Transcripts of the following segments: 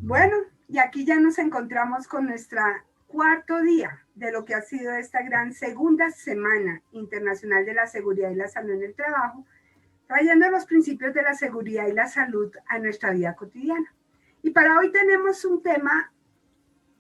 Bueno, y aquí ya nos encontramos con nuestra cuarto día de lo que ha sido esta gran segunda semana internacional de la seguridad y la salud en el trabajo, trayendo los principios de la seguridad y la salud a nuestra vida cotidiana. Y para hoy tenemos un tema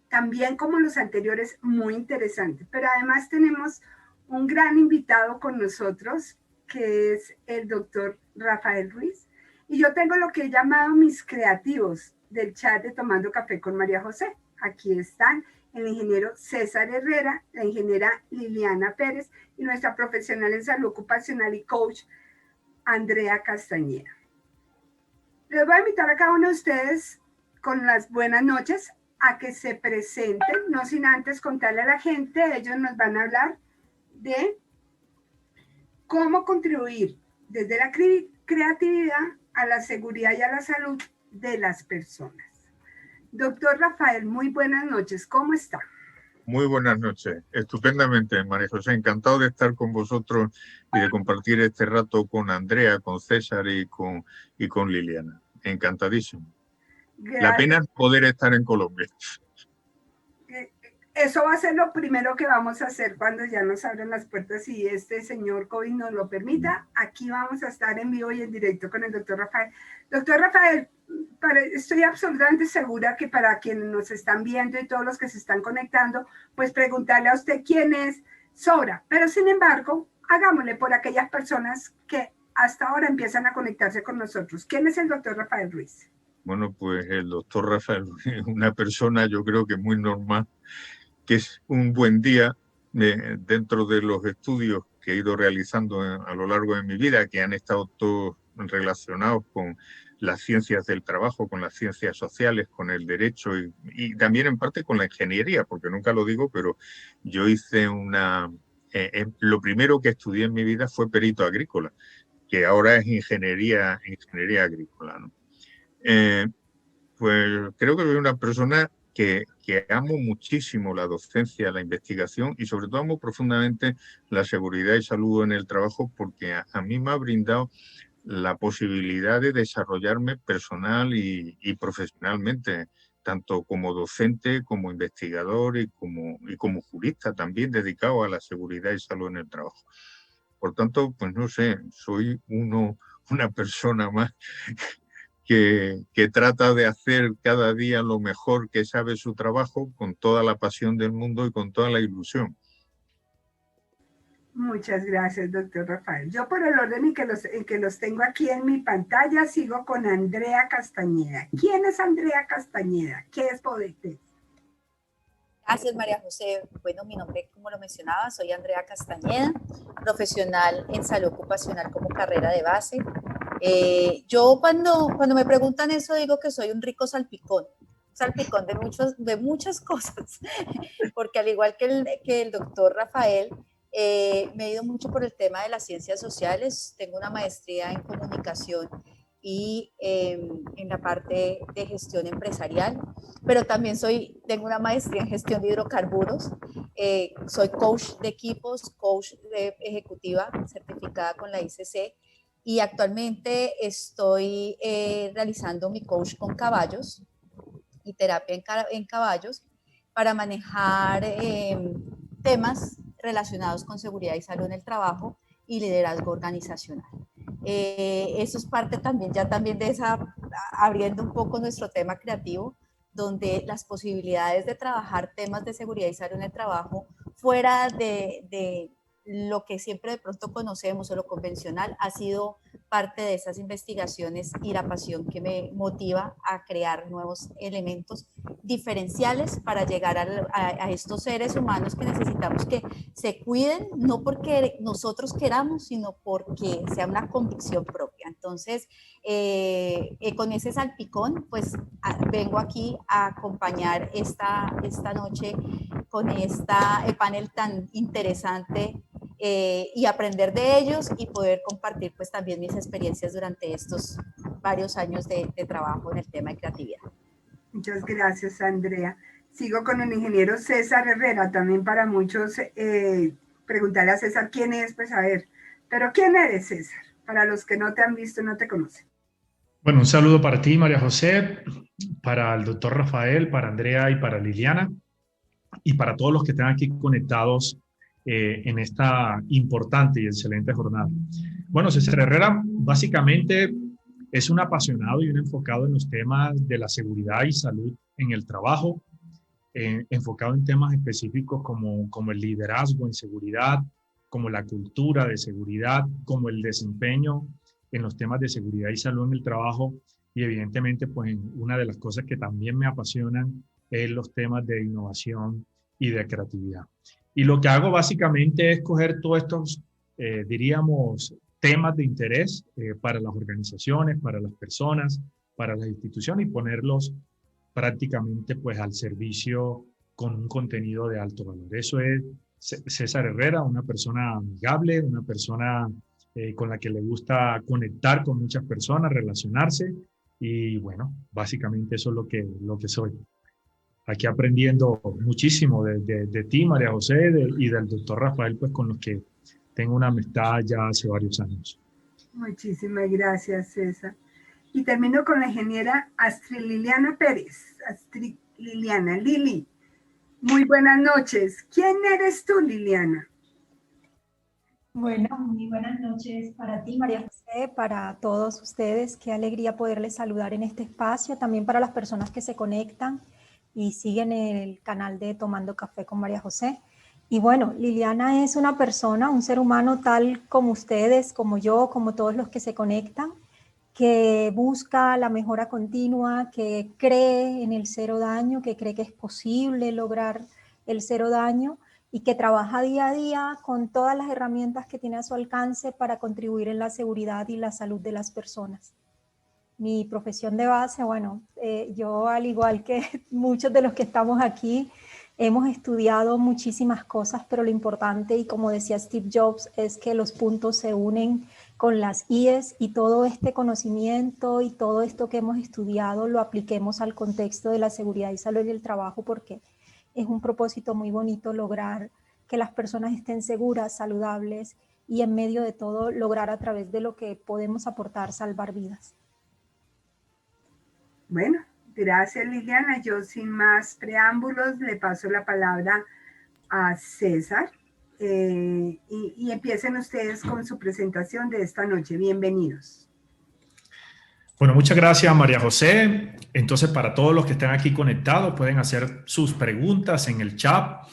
también como los anteriores muy interesante, pero además tenemos un gran invitado con nosotros, que es el doctor Rafael Ruiz. Y yo tengo lo que he llamado mis creativos del chat de Tomando Café con María José. Aquí están el ingeniero César Herrera, la ingeniera Liliana Pérez y nuestra profesional en salud ocupacional y coach Andrea Castañeda. Les voy a invitar a cada uno de ustedes con las buenas noches a que se presenten, no sin antes contarle a la gente. Ellos nos van a hablar de cómo contribuir desde la creatividad a la seguridad y a la salud de las personas. Doctor Rafael, muy buenas noches, ¿cómo está? Muy buenas noches, estupendamente, María José, encantado de estar con vosotros y de compartir este rato con Andrea, con César y con Liliana. Encantadísimo. Gracias. La pena es poder estar en Colombia. Eso va a ser lo primero que vamos a hacer cuando ya nos abran las puertas y este señor COVID nos lo permita. Aquí vamos a estar en vivo y en directo con el doctor Rafael. Doctor Rafael, estoy absolutamente segura que para quienes nos están viendo y todos los que se están conectando, pues preguntarle a usted quién es sobra. Pero sin embargo, hagámosle por aquellas personas que hasta ahora empiezan a conectarse con nosotros. ¿Quién es el doctor Rafael Ruiz? Bueno, pues el doctor Rafael Ruiz es una persona, yo creo que muy normal, que es un buen día dentro de los estudios que he ido realizando a lo largo de mi vida, que han estado todos relacionados con las ciencias del trabajo, con las ciencias sociales, con el derecho y también en parte con la ingeniería, porque nunca lo digo, pero yo hice lo primero que estudié en mi vida fue perito agrícola, que ahora es ingeniería agrícola, ¿no? Pues creo que soy una persona que amo muchísimo la docencia, la investigación y sobre todo amo profundamente la seguridad y salud en el trabajo porque a mí me ha brindado la posibilidad de desarrollarme personal y profesionalmente, tanto como docente, como investigador y como jurista también dedicado a la seguridad y salud en el trabajo. Por tanto, pues no sé, soy una persona más que trata de hacer cada día lo mejor que sabe su trabajo con toda la pasión del mundo y con toda la ilusión. Muchas gracias, doctor Rafael. Yo por el orden en que los tengo aquí en mi pantalla, sigo con Andrea Castañeda. ¿Quién es Andrea Castañeda? ¿Qué es Podete? Gracias, María José. Bueno, mi nombre, como lo mencionaba, soy Andrea Castañeda, profesional en salud ocupacional como carrera de base. Yo cuando me preguntan eso digo que soy un rico salpicón de muchas cosas, porque al igual que el doctor Rafael, me he ido mucho por el tema de las ciencias sociales, tengo una maestría en comunicación y en la parte de gestión empresarial, pero también tengo una maestría en gestión de hidrocarburos, soy coach de equipos, coach de ejecutiva certificada con la ICC y actualmente estoy realizando mi coach con caballos y terapia en caballos para manejar temas relacionados con seguridad y salud en el trabajo y liderazgo organizacional. Eso es parte también de esa, abriendo un poco nuestro tema creativo, donde las posibilidades de trabajar temas de seguridad y salud en el trabajo fuera de lo que siempre de pronto conocemos o lo convencional ha sido parte de esas investigaciones y la pasión que me motiva a crear nuevos elementos diferenciales para llegar a estos seres humanos que necesitamos que se cuiden, no porque nosotros queramos, sino porque sea una convicción propia. Entonces, con ese salpicón, pues vengo aquí a acompañar esta noche con este panel tan interesante y aprender de ellos y poder compartir pues también mis experiencias durante estos varios años de trabajo en el tema de creatividad. Muchas gracias, Andrea. Sigo con el ingeniero César Herrera, también para muchos preguntarle a César quién es, pues a ver, pero ¿quién eres, César? Para los que no te han visto, no te conocen. Bueno, un saludo para ti, María José, para el doctor Rafael, para Andrea y para Liliana, y para todos los que están aquí conectados en esta importante y excelente jornada. Bueno, César Herrera básicamente es un apasionado y un enfocado en los temas de la seguridad y salud en el trabajo, enfocado en temas específicos como el liderazgo en seguridad, como la cultura de seguridad, como el desempeño en los temas de seguridad y salud en el trabajo. Y evidentemente, pues una de las cosas que también me apasionan es los temas de innovación y de creatividad. Y lo que hago básicamente es coger todos estos, diríamos, temas de interés para las organizaciones, para las personas, para las instituciones y ponerlos prácticamente pues al servicio con un contenido de alto valor. Eso es César Herrera, una persona amigable, una persona con la que le gusta conectar con muchas personas, relacionarse y bueno, básicamente eso es lo que soy. Aquí aprendiendo muchísimo de ti, María José, y del doctor Rafael, pues con los que tengo una amistad ya hace varios años. Muchísimas gracias, César. Y termino con la ingeniera Astrid Liliana Pérez. Astrid Liliana, Lili. Muy buenas noches. ¿Quién eres tú, Liliana? Bueno, muy buenas noches para ti, María José, para todos ustedes. Qué alegría poderles saludar en este espacio, también para las personas que se conectan y siguen el canal de Tomando Café con María José. Y bueno, Liliana es una persona, un ser humano tal como ustedes, como yo, como todos los que se conectan, que busca la mejora continua, que cree en el cero daño, que cree que es posible lograr el cero daño y que trabaja día a día con todas las herramientas que tiene a su alcance para contribuir en la seguridad y la salud de las personas. Mi profesión de base, bueno, yo al igual que muchos de los que estamos aquí, hemos estudiado muchísimas cosas, pero lo importante, y como decía Steve Jobs, es que los puntos se unen con las IES y todo este conocimiento y todo esto que hemos estudiado lo apliquemos al contexto de la seguridad y salud en el trabajo, porque es un propósito muy bonito lograr que las personas estén seguras, saludables y en medio de todo lograr a través de lo que podemos aportar salvar vidas. Bueno, gracias, Liliana. Yo sin más preámbulos le paso la palabra a César y empiecen ustedes con su presentación de esta noche. Bienvenidos. Bueno, muchas gracias, María José. Entonces, para todos los que están aquí conectados, pueden hacer sus preguntas en el chat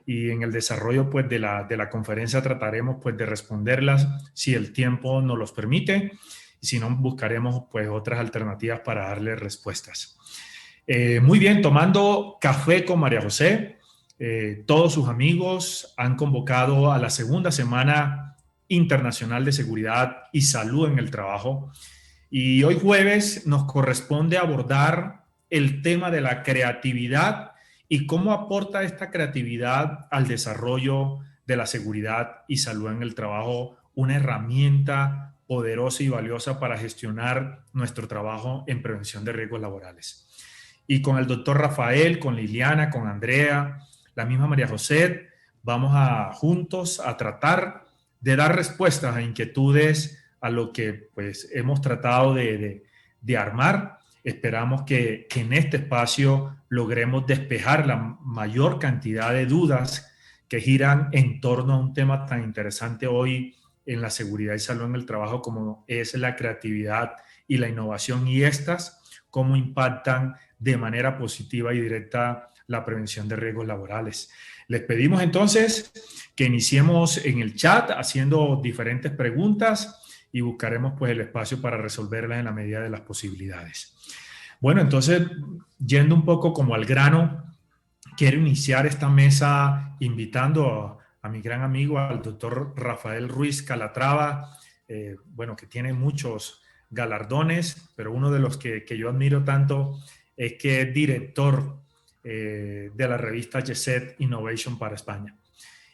y en el desarrollo pues, de la conferencia trataremos pues, de responderlas si el tiempo nos los permite. Y si no, buscaremos pues, otras alternativas para darle respuestas. Muy bien, tomando café con María José. Todos sus amigos han convocado a la segunda semana internacional de seguridad y salud en el trabajo. Y hoy jueves nos corresponde abordar el tema de la creatividad y cómo aporta esta creatividad al desarrollo de la seguridad y salud en el trabajo, una herramienta poderosa y valiosa para gestionar nuestro trabajo en prevención de riesgos laborales. Y con el doctor Rafael, con Liliana, con Andrea, la misma María José, vamos juntos a tratar de dar respuestas a inquietudes a lo que pues, hemos tratado de armar. Esperamos que en este espacio logremos despejar la mayor cantidad de dudas que giran en torno a un tema tan interesante hoy en la seguridad y salud en el trabajo como es la creatividad y la innovación y cómo impactan de manera positiva y directa la prevención de riesgos laborales. Les pedimos entonces que iniciemos en el chat haciendo diferentes preguntas y buscaremos pues el espacio para resolverlas en la medida de las posibilidades. Bueno, entonces, yendo un poco como al grano, quiero iniciar esta mesa invitando a mi gran amigo, al doctor Rafael Ruiz Calatrava, bueno, que tiene muchos galardones, pero uno de los que yo admiro tanto es que es director de la revista GESET Innovation para España.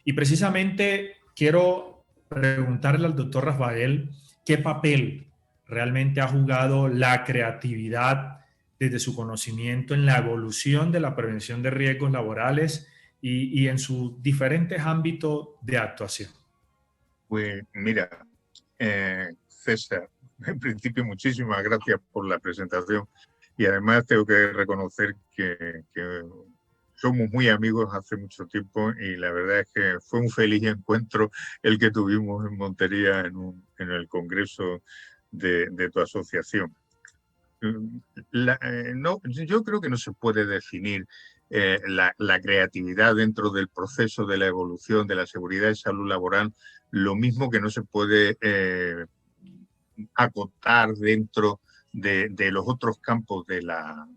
Y precisamente quiero preguntarle al doctor Rafael qué papel realmente ha jugado la creatividad desde su conocimiento en la evolución de la prevención de riesgos laborales y en sus diferentes ámbitos de actuación. Pues mira, César, En principio, muchísimas gracias por la presentación y además tengo que reconocer que somos muy amigos hace mucho tiempo y la verdad es que fue un feliz encuentro el que tuvimos en Montería en el congreso de tu asociación. No, yo creo que no se puede definir la creatividad dentro del proceso de la evolución de la seguridad y salud laboral, lo mismo que no se puede acotar dentro de los otros campos de la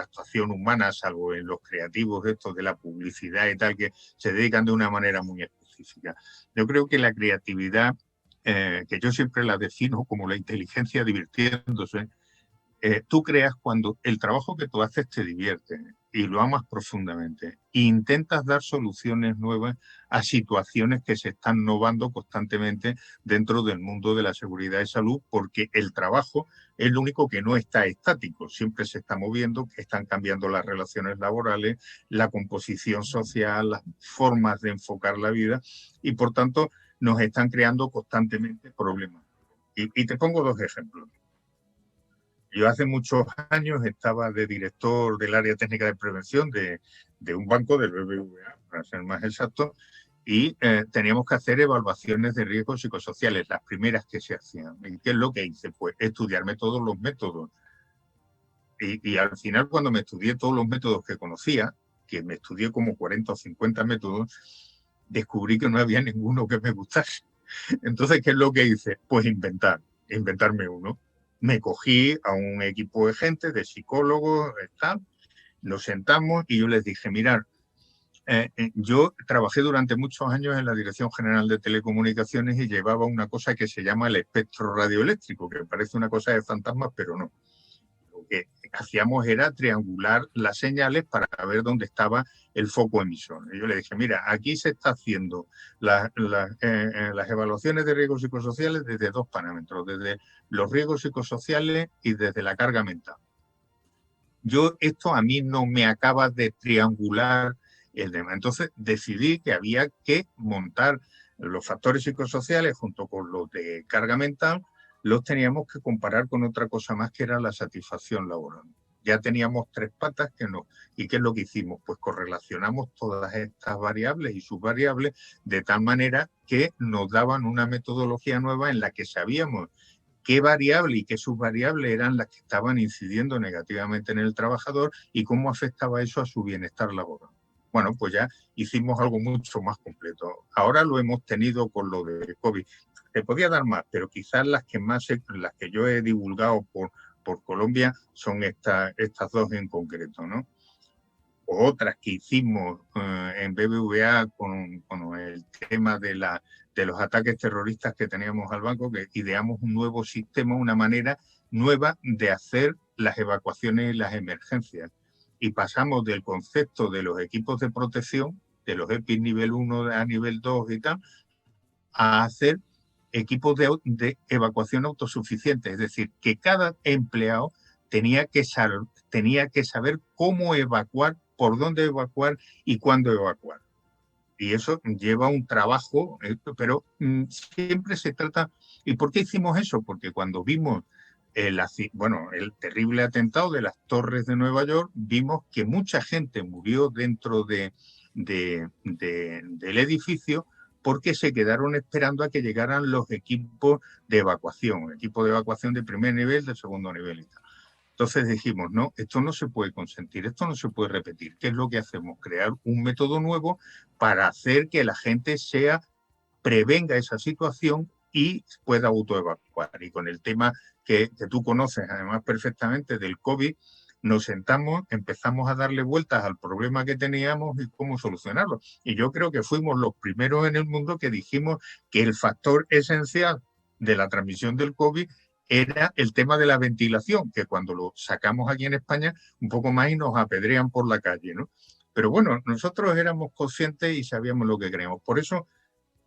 actuación humana, salvo en los creativos estos de la publicidad y tal, que se dedican de una manera muy específica. Yo creo que la creatividad, que yo siempre la defino como la inteligencia divirtiéndose, tú creas cuando el trabajo que tú haces te divierte y lo amas profundamente e intentas dar soluciones nuevas a situaciones que se están novando constantemente dentro del mundo de la seguridad y salud, porque el trabajo es lo único que no está estático, siempre se está moviendo, están cambiando las relaciones laborales, la composición social, las formas de enfocar la vida y por tanto nos están creando constantemente problemas. Y te pongo dos ejemplos. Yo hace muchos años estaba de director del área técnica de prevención de un banco del BBVA, para ser más exacto, y teníamos que hacer evaluaciones de riesgos psicosociales, las primeras que se hacían. ¿Y qué es lo que hice? Pues estudiarme todos los métodos. Y al final, cuando me estudié todos los métodos que conocía, que me estudié como 40 o 50 métodos, descubrí que no había ninguno que me gustase. Entonces, ¿qué es lo que hice? Pues inventarme uno. Me cogí a un equipo de gente, de psicólogos, tal, nos sentamos y yo les dije, mirad, yo trabajé durante muchos años en la Dirección General de Telecomunicaciones y llevaba una cosa que se llama el espectro radioeléctrico, que parece una cosa de fantasmas, pero no. Lo que hacíamos era triangular las señales para ver dónde estaba el foco emisor. Y yo le dije, mira, aquí se está haciendo las evaluaciones de riesgos psicosociales desde dos parámetros, desde los riesgos psicosociales y desde la carga mental. Esto a mí no me acaba de triangular el tema. Entonces decidí que había que montar los factores psicosociales junto con los de carga mental, los teníamos que comparar con otra cosa más que era la satisfacción laboral. Ya teníamos tres patas ¿y qué es lo que hicimos? Pues correlacionamos todas estas variables y subvariables de tal manera que nos daban una metodología nueva en la que sabíamos qué variable y qué subvariable eran las que estaban incidiendo negativamente en el trabajador y cómo afectaba eso a su bienestar laboral. Bueno, pues ya hicimos algo mucho más completo. Ahora lo hemos tenido con lo de COVID. Te podía dar más, pero quizás las que yo he divulgado por Colombia son estas dos en concreto, ¿no? O otras que hicimos en BBVA con el tema de los ataques terroristas que teníamos al banco, que ideamos un nuevo sistema, una manera nueva de hacer las evacuaciones y las emergencias. Y pasamos del concepto de los equipos de protección, de los EPIs nivel 1 a nivel 2 y tal, a hacer equipos de evacuación autosuficientes. Es decir, que cada empleado tenía que saber cómo evacuar, por dónde evacuar y cuándo evacuar. Y eso lleva un trabajo, pero siempre se trata... ¿Y por qué hicimos eso? Porque cuando vimos el terrible atentado de las Torres de Nueva York, vimos que mucha gente murió dentro del edificio porque se quedaron esperando a que llegaran los equipos de evacuación de primer nivel, de segundo nivel y tal. Entonces dijimos, no, esto no se puede consentir, esto no se puede repetir. ¿Qué es lo que hacemos? Crear un método nuevo para hacer que la gente prevenga esa situación y pueda autoevacuar. Y con el tema que tú conoces además perfectamente del COVID, nos sentamos, empezamos a darle vueltas al problema que teníamos y cómo solucionarlo. Y yo creo que fuimos los primeros en el mundo que dijimos que el factor esencial de la transmisión del COVID era el tema de la ventilación, que cuando lo sacamos aquí en España, un poco más y nos apedrean por la calle, ¿no? Pero bueno, nosotros éramos conscientes y sabíamos lo que queríamos. Por eso,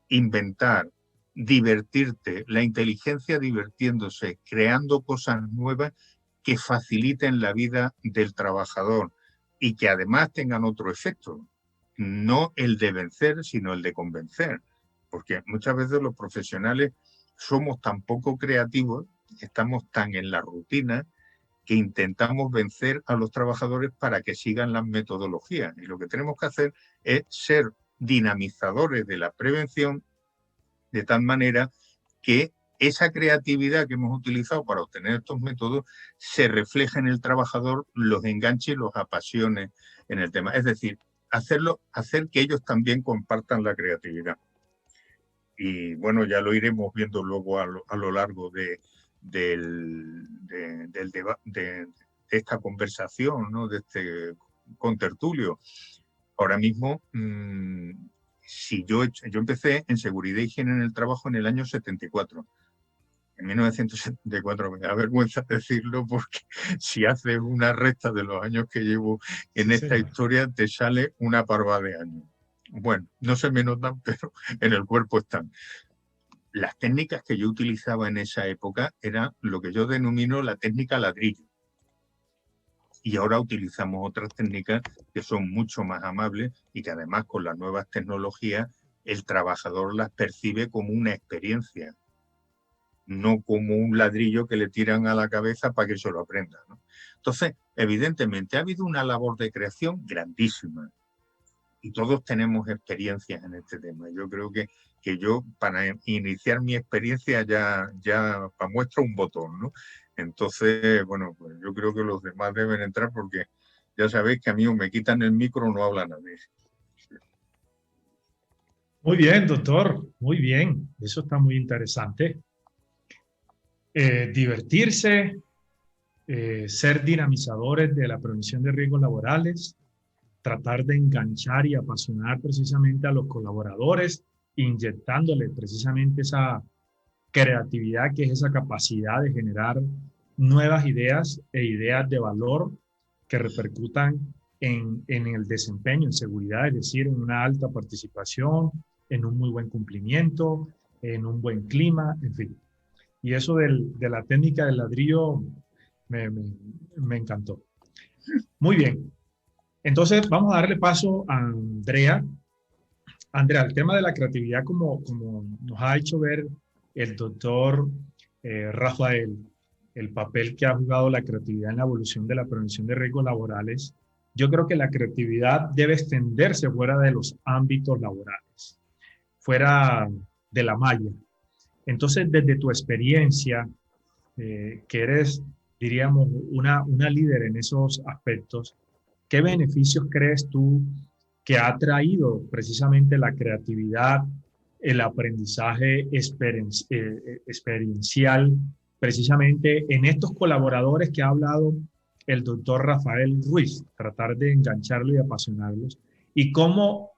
inventar, divertirte, la inteligencia divirtiéndose, creando cosas nuevas que faciliten la vida del trabajador y que además tengan otro efecto, no el de vencer, sino el de convencer, porque muchas veces los profesionales somos tan poco creativos estamos tan en la rutina que intentamos vencer a los trabajadores para que sigan las metodologías. Y lo que tenemos que hacer es ser dinamizadores de la prevención de tal manera que esa creatividad que hemos utilizado para obtener estos métodos se refleja en el trabajador, los enganche y los apasione en el tema. Es decir, hacer que ellos también compartan la creatividad. Y bueno, ya lo iremos viendo luego a lo largo de esta conversación, ¿no? De este contertulio. Ahora mismo, si yo empecé en seguridad e higiene en el trabajo en el año 74. En 1974, me da vergüenza decirlo porque si haces una resta de los años que llevo en esta historia, te sale una parva de años. Bueno, no se me notan, pero en el cuerpo están. Las técnicas que yo utilizaba en esa época eran lo que yo denomino la técnica ladrillo. Y ahora utilizamos otras técnicas que son mucho más amables y que además con las nuevas tecnologías el trabajador las percibe como una experiencia, no como un ladrillo que le tiran a la cabeza para que se lo aprenda, ¿no? Entonces, evidentemente, ha habido una labor de creación grandísima y todos tenemos experiencias en este tema. Yo creo que yo, para iniciar mi experiencia, ya muestro un botón, ¿no? Entonces, bueno, pues yo creo que los demás deben entrar porque ya sabéis que a mí o me quitan el micro o no habla nadie. Muy bien, doctor, muy bien. Eso está muy interesante. Divertirse, ser dinamizadores de la prevención de riesgos laborales, tratar de enganchar y apasionar precisamente a los colaboradores, inyectándole precisamente esa creatividad, que es esa capacidad de generar nuevas ideas e ideas de valor que repercutan en el desempeño, en seguridad, es decir, en una alta participación, en un muy buen cumplimiento, en un buen clima, en fin. Y eso de la técnica del ladrillo me encantó. Muy bien. Entonces, vamos a darle paso a Andrea. Andrea, el tema de la creatividad, como nos ha hecho ver el doctor Rafael, el papel que ha jugado la creatividad en la evolución de la prevención de riesgos laborales, yo creo que la creatividad debe extenderse fuera de los ámbitos laborales, fuera de la malla. Entonces, desde tu experiencia, que eres, diríamos, una líder en esos aspectos, ¿qué beneficios crees tú que ha traído precisamente la creatividad, el aprendizaje experiencial, precisamente en estos colaboradores que ha hablado el doctor Rafael Ruiz, tratar de engancharlos y apasionarlos, y cómo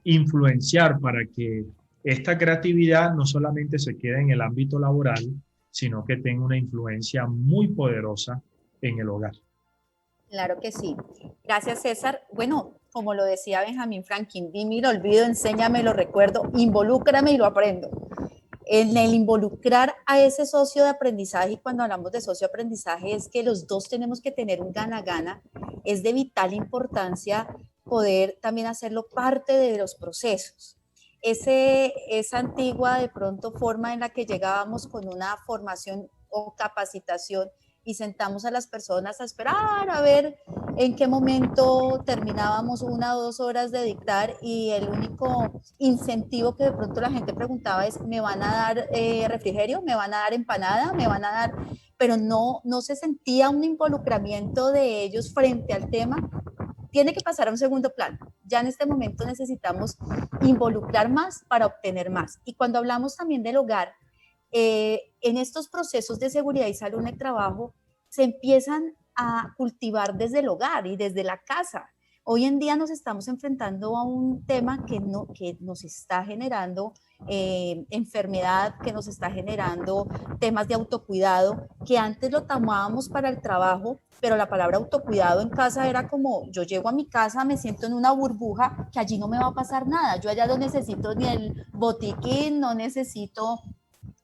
influenciar para que esta creatividad no solamente se quede en el ámbito laboral, sino que tenga una influencia muy poderosa en el hogar? Claro que sí. Gracias, César. Bueno, como lo decía Benjamín Franklin, dime y lo olvido, enséñame, lo recuerdo, involúcrame y lo aprendo. En el involucrar a ese socio de aprendizaje, y cuando hablamos de socio de aprendizaje es que los dos tenemos que tener un gana-gana, es de vital importancia poder también hacerlo parte de los procesos. Esa antigua de pronto forma en la que llegábamos con una formación o capacitación y sentamos a las personas a esperar a ver en qué momento terminábamos 1 o 2 horas de dictar y el único incentivo que de pronto la gente preguntaba es, ¿me van a dar refrigerio? ¿Me van a dar empanada? ¿Me van a dar...? Pero no se sentía un involucramiento de ellos frente al tema. Tiene que pasar a un segundo plano. Ya en este momento necesitamos involucrar más para obtener más. Y cuando hablamos también del hogar, en estos procesos de seguridad y salud en el trabajo se empiezan a cultivar desde el hogar y desde la casa. Hoy en día nos estamos enfrentando a un tema que nos está generando enfermedad, que nos está generando temas de autocuidado, que antes lo tomábamos para el trabajo, pero la palabra autocuidado en casa era como, yo llego a mi casa, me siento en una burbuja, que allí no me va a pasar nada, yo allá no necesito ni el botiquín, no necesito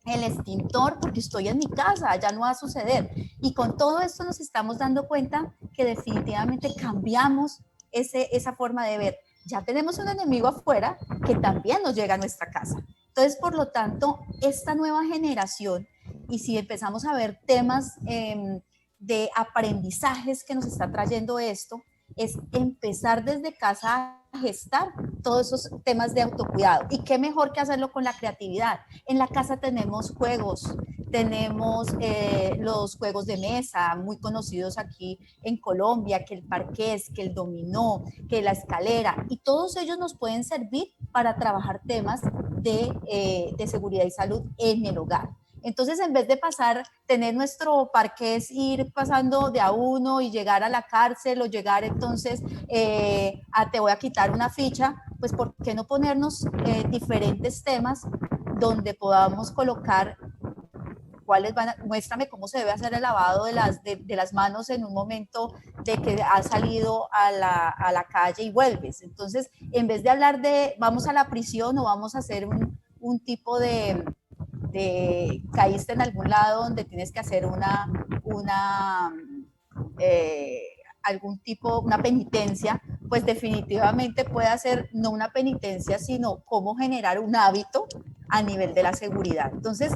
el extintor porque estoy en mi casa, ya no va a suceder. Y con todo esto nos estamos dando cuenta que definitivamente cambiamos esa forma de ver. Ya tenemos un enemigo afuera que también nos llega a nuestra casa. Entonces, por lo tanto, esta nueva generación y si empezamos a ver temas de aprendizajes que nos está trayendo esto, es empezar desde casa a gestar todos esos temas de autocuidado. Y qué mejor que hacerlo con la creatividad. En la casa tenemos juegos, tenemos los juegos de mesa, muy conocidos aquí en Colombia, que el parqués, que el dominó, que la escalera, y todos ellos nos pueden servir para trabajar temas de seguridad y salud en el hogar. Entonces, en vez de tener nuestro parqués, ir pasando de a uno y llegar a la cárcel o llegar entonces te voy a quitar una ficha, pues ¿por qué no ponernos diferentes temas donde podamos colocar muéstrame cómo se debe hacer el lavado de las manos en un momento de que has salido a la calle y vuelves? Entonces, en vez de hablar de vamos a la prisión o vamos a hacer un tipo de caíste en algún lado donde tienes que hacer una penitencia, pues definitivamente puede hacer no una penitencia, sino cómo generar un hábito a nivel de la seguridad. Entonces,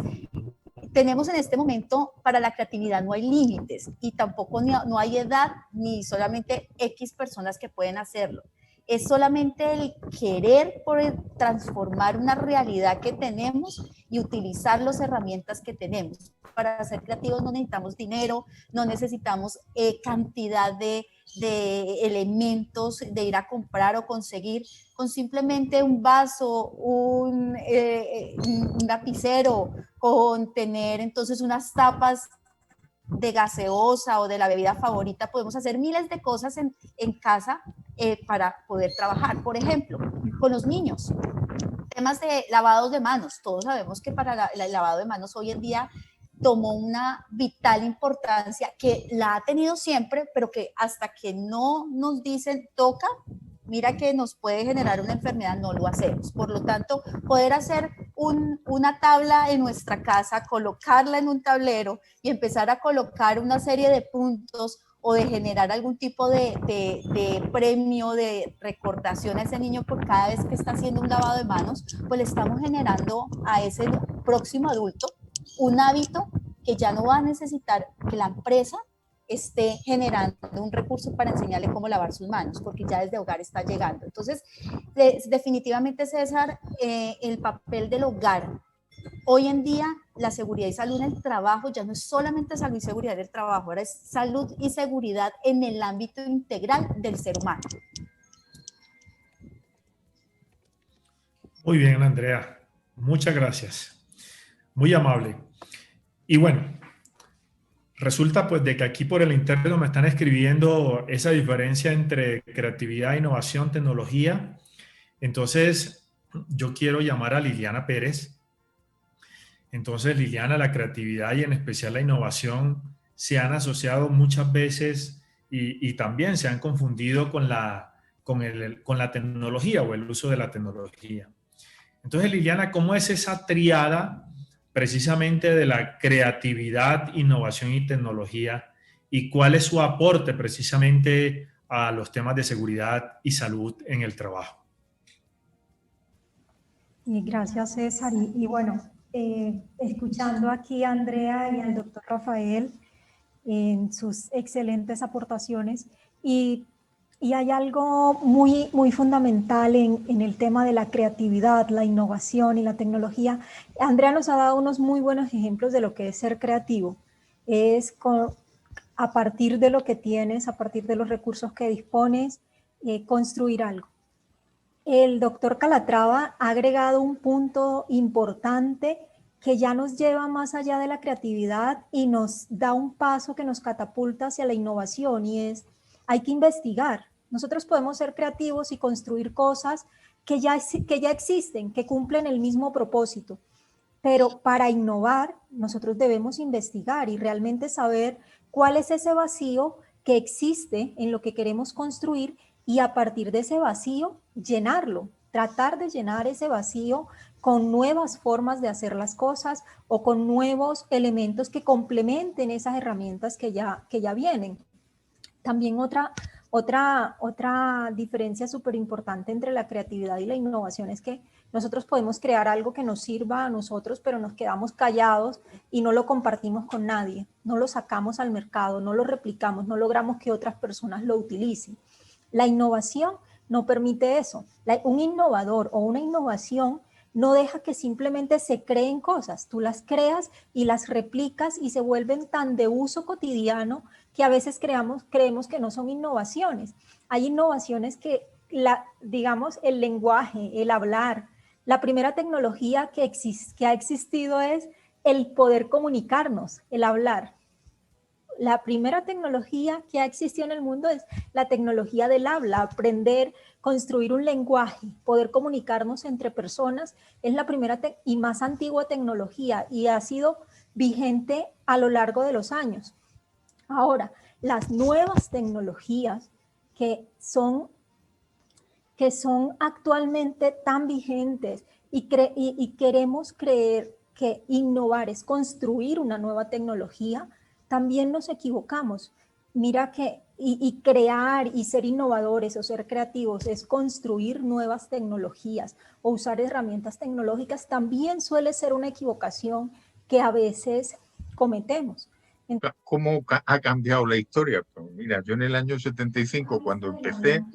tenemos en este momento, para la creatividad no hay límites y tampoco no hay edad ni solamente X personas que pueden hacerlo. Es solamente el querer poder transformar una realidad que tenemos y utilizar las herramientas que tenemos. Para ser creativos no necesitamos dinero, no necesitamos cantidad de elementos de ir a comprar o conseguir. Con simplemente un vaso, un lapicero, con tener entonces unas tapas de gaseosa o de la bebida favorita, podemos hacer miles de cosas en casa para poder trabajar. Por ejemplo, con los niños, temas de lavados de manos. Todos sabemos que para el lavado de manos hoy en día tomó una vital importancia, que la ha tenido siempre, pero que hasta que no nos dicen toca, mira que nos puede generar una enfermedad, no lo hacemos. Por lo tanto, poder hacer una tabla en nuestra casa, colocarla en un tablero y empezar a colocar una serie de puntos o de generar algún tipo de premio, de recordación a ese niño por cada vez que está haciendo un lavado de manos, pues le estamos generando a ese próximo adulto un hábito que ya no va a necesitar que la empresa esté generando un recurso para enseñarle cómo lavar sus manos, porque ya desde hogar está llegando. Entonces, definitivamente, César, el papel del hogar. Hoy en día, la seguridad y salud en el trabajo ya no es solamente salud y seguridad del trabajo, ahora es salud y seguridad en el ámbito integral del ser humano. Muy bien, Andrea. Muchas gracias. Muy amable. Y bueno, resulta pues de que aquí por el interno me están escribiendo esa diferencia entre creatividad, innovación, tecnología. Entonces, yo quiero llamar a Liliana Pérez. Entonces, Liliana, la creatividad y en especial la innovación se han asociado muchas veces y también se han confundido con la tecnología o el uso de la tecnología. Entonces, Liliana, ¿cómo es esa triada precisamente de la creatividad, innovación y tecnología? ¿Y cuál es su aporte precisamente a los temas de seguridad y salud en el trabajo? Gracias, César. Y bueno, escuchando aquí a Andrea y al doctor Rafael en sus excelentes aportaciones, y hay algo muy fundamental en el tema de la creatividad, la innovación y la tecnología. Andrea nos ha dado unos muy buenos ejemplos de lo que es ser creativo. Es a partir de lo que tienes, a partir de los recursos que dispones, construir algo. El doctor Calatrava ha agregado un punto importante que ya nos lleva más allá de la creatividad y nos da un paso que nos catapulta hacia la innovación, y es, hay que investigar. Nosotros podemos ser creativos y construir cosas que ya existen, que cumplen el mismo propósito, pero para innovar nosotros debemos investigar y realmente saber cuál es ese vacío que existe en lo que queremos construir, y a partir de ese vacío llenarlo, tratar de llenar ese vacío con nuevas formas de hacer las cosas o con nuevos elementos que complementen esas herramientas que ya vienen. También otra diferencia súper importante entre la creatividad y la innovación es que Nosotros podemos crear algo que nos sirva a nosotros, pero nos quedamos callados y no lo compartimos con nadie, no lo sacamos al mercado, no lo replicamos, no logramos que otras personas lo utilicen. La innovación no permite eso. Un innovador o una innovación no deja que simplemente se creen cosas. Tú las creas y las replicas y se vuelven tan de uso cotidiano que a veces creemos que no son innovaciones. Hay innovaciones que, digamos, el lenguaje, el hablar, la primera tecnología que ha existido es el poder comunicarnos, el hablar. La primera tecnología que ha existido en el mundo es la tecnología del habla, aprender, construir un lenguaje, poder comunicarnos entre personas, es la primera y más antigua tecnología y ha sido vigente a lo largo de los años. Ahora, las nuevas tecnologías que son actualmente tan vigentes y queremos creer que innovar es construir una nueva tecnología, también nos equivocamos. Mira que y crear y ser innovadores o ser creativos es construir nuevas tecnologías o usar herramientas tecnológicas, también suele ser una equivocación que a veces cometemos. ¿Cómo ha cambiado la historia? Pues mira, yo en el año 75, cuando empecé,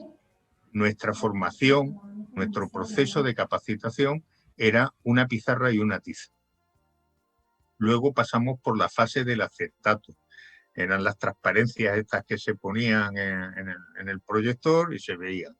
nuestra formación, nuestro proceso de capacitación era una pizarra y una tiza. Luego pasamos por la fase del acetato. Eran las transparencias estas que se ponían en el proyector y se veían.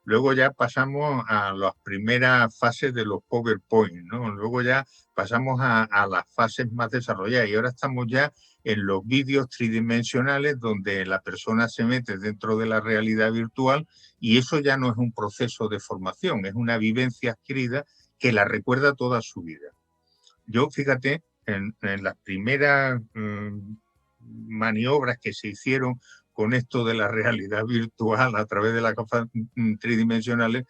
Luego ya pasamos a las primeras fases de los PowerPoint, ¿no? Luego ya pasamos a las fases más desarrolladas y ahora estamos ya en los vídeos tridimensionales donde la persona se mete dentro de la realidad virtual y eso ya no es un proceso de formación, es una vivencia adquirida que la recuerda toda su vida. Yo, fíjate, en las primeras maniobras que se hicieron con esto de la realidad virtual a través de las gafas tridimensionales,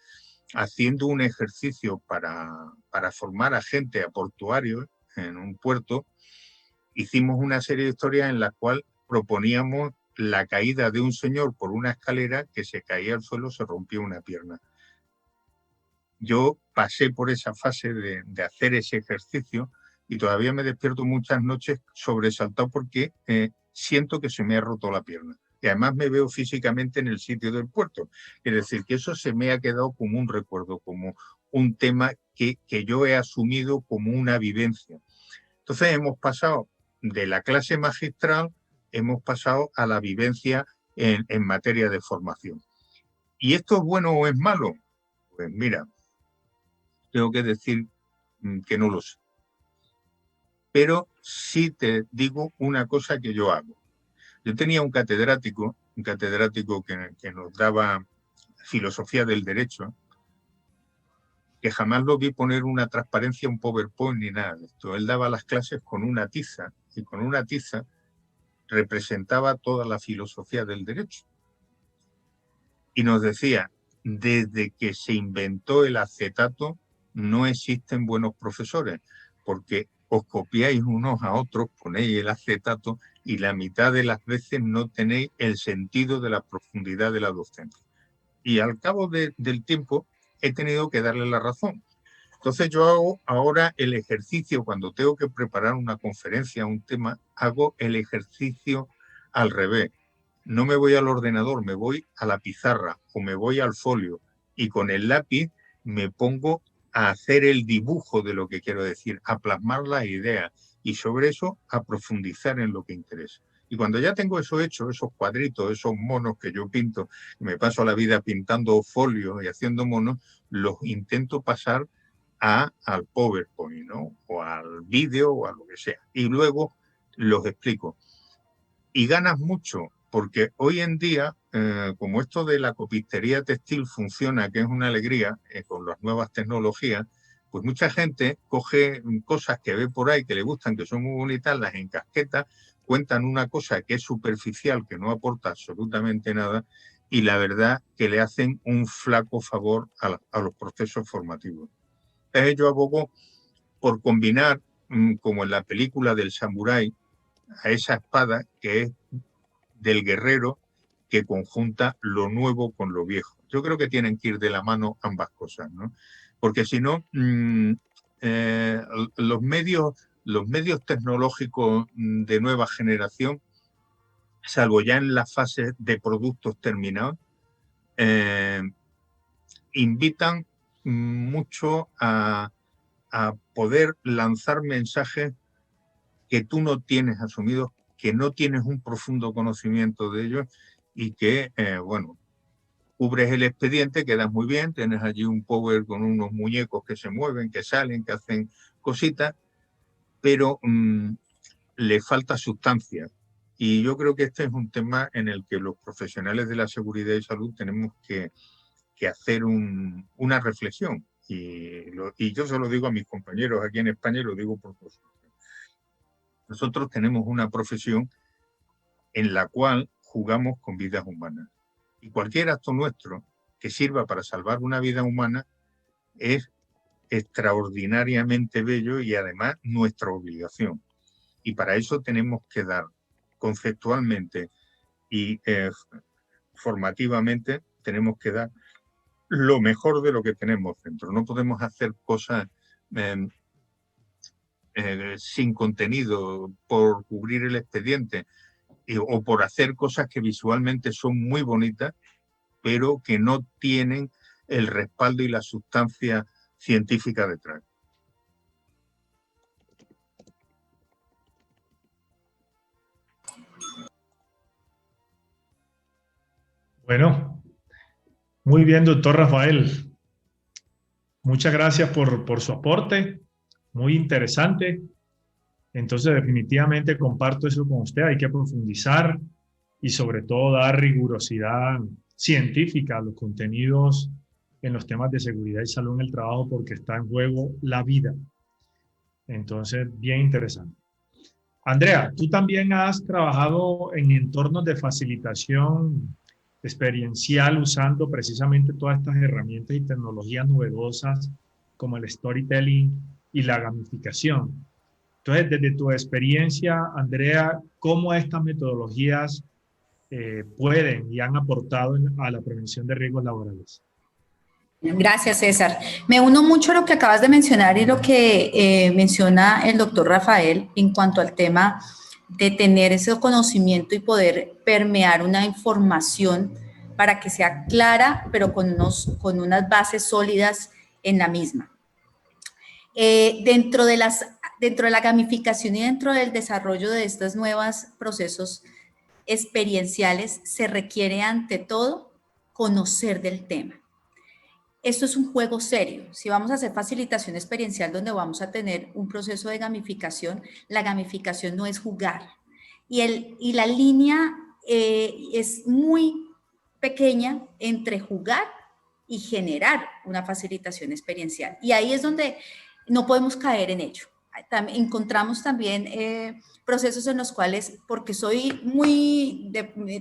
haciendo un ejercicio para formar a gente, a portuarios en un puerto, hicimos una serie de historias en las cuales proponíamos la caída de un señor por una escalera que se caía al suelo, se rompió una pierna. Yo pasé por esa fase de hacer ese ejercicio y todavía me despierto muchas noches sobresaltado porque siento que se me ha roto la pierna. Y además me veo físicamente en el sitio del puerto. Es decir, que eso se me ha quedado como un recuerdo, como un tema que yo he asumido como una vivencia. Entonces hemos pasado de la clase magistral, hemos pasado a la vivencia en materia de formación. ¿Y esto es bueno o es malo? Pues mira, tengo que decir que no lo sé. Pero sí te digo una cosa que yo hago. Yo tenía un catedrático que nos daba filosofía del derecho, que jamás lo vi poner una transparencia, un PowerPoint ni nada de esto. Él daba las clases con una tiza y con una tiza representaba toda la filosofía del derecho. Y nos decía, desde que se inventó el acetato no existen buenos profesores, porque os copiáis unos a otros, ponéis el acetato y la mitad de las veces no tenéis el sentido de la profundidad de la docencia. Y al cabo del tiempo he tenido que darle la razón. Entonces yo hago ahora el ejercicio, cuando tengo que preparar una conferencia, un tema, hago el ejercicio al revés. No me voy al ordenador, me voy a la pizarra o me voy al folio y con el lápiz me pongo a hacer el dibujo de lo que quiero decir, a plasmar las ideas y sobre eso a profundizar en lo que interesa. Y cuando ya tengo eso hecho, esos cuadritos, esos monos que yo pinto, me paso la vida pintando folios y haciendo monos, los intento pasar al PowerPoint, ¿no? O al vídeo o a lo que sea. Y luego los explico. Y ganas mucho, porque hoy en día, como esto de la copistería textil funciona, que es una alegría, con las nuevas tecnologías, pues mucha gente coge cosas que ve por ahí que le gustan, que son muy bonitas, las encasqueta, cuentan una cosa que es superficial, que no aporta absolutamente nada, y la verdad que le hacen un flaco favor a los procesos formativos. Yo abogo por combinar, como en la película del samurái, a esa espada que es del guerrero que conjunta lo nuevo con lo viejo. Yo creo que tienen que ir de la mano ambas cosas, ¿no? porque si no, los medios tecnológicos de nueva generación, salvo ya en la fase de productos terminados, invitan mucho a poder lanzar mensajes que tú no tienes asumidos, que no tienes un profundo conocimiento de ellos y que, bueno, cubres el expediente, quedas muy bien, tienes allí un power con unos muñecos que se mueven, que salen, que hacen cositas, pero le falta sustancia. Y yo creo que este es un tema en el que los profesionales de la seguridad y salud tenemos que hacer una reflexión. Y yo se lo digo a mis compañeros aquí en España y lo digo por vosotros. Nosotros tenemos una profesión en la cual jugamos con vidas humanas. Y cualquier acto nuestro que sirva para salvar una vida humana es extraordinariamente bello y además nuestra obligación. Y para eso tenemos que dar conceptualmente y formativamente, tenemos que dar lo mejor de lo que tenemos dentro. No podemos hacer cosas sin contenido por cubrir el expediente o por hacer cosas que visualmente son muy bonitas, pero que no tienen el respaldo y la sustancia científica detrás. Bueno, muy bien, doctor Rafael. Muchas gracias por su aporte, muy interesante. Entonces, definitivamente comparto eso con usted. Hay que profundizar y sobre todo dar rigurosidad científica a los contenidos en los temas de seguridad y salud en el trabajo, porque está en juego la vida. Entonces, bien interesante. Andrea, tú también has trabajado en entornos de facilitación experiencial usando precisamente todas estas herramientas y tecnologías novedosas como el storytelling y la gamificación. Entonces, desde tu experiencia, Andrea, ¿cómo estas metodologías pueden y han aportado a la prevención de riesgos laborales? Gracias, César. Me uno mucho a lo que acabas de mencionar y lo que menciona el doctor Rafael en cuanto al tema de tener ese conocimiento y poder permear una información para que sea clara, pero con unas bases sólidas en la misma. Dentro de la gamificación y dentro del desarrollo de estos nuevos procesos experienciales se requiere ante todo conocer del tema. Esto es un juego serio. Si vamos a hacer facilitación experiencial donde vamos a tener un proceso de gamificación, la gamificación no es jugar. Y la línea es muy pequeña entre jugar y generar una facilitación experiencial. Y ahí es donde no podemos caer en ello. Encontramos también procesos en los cuales, porque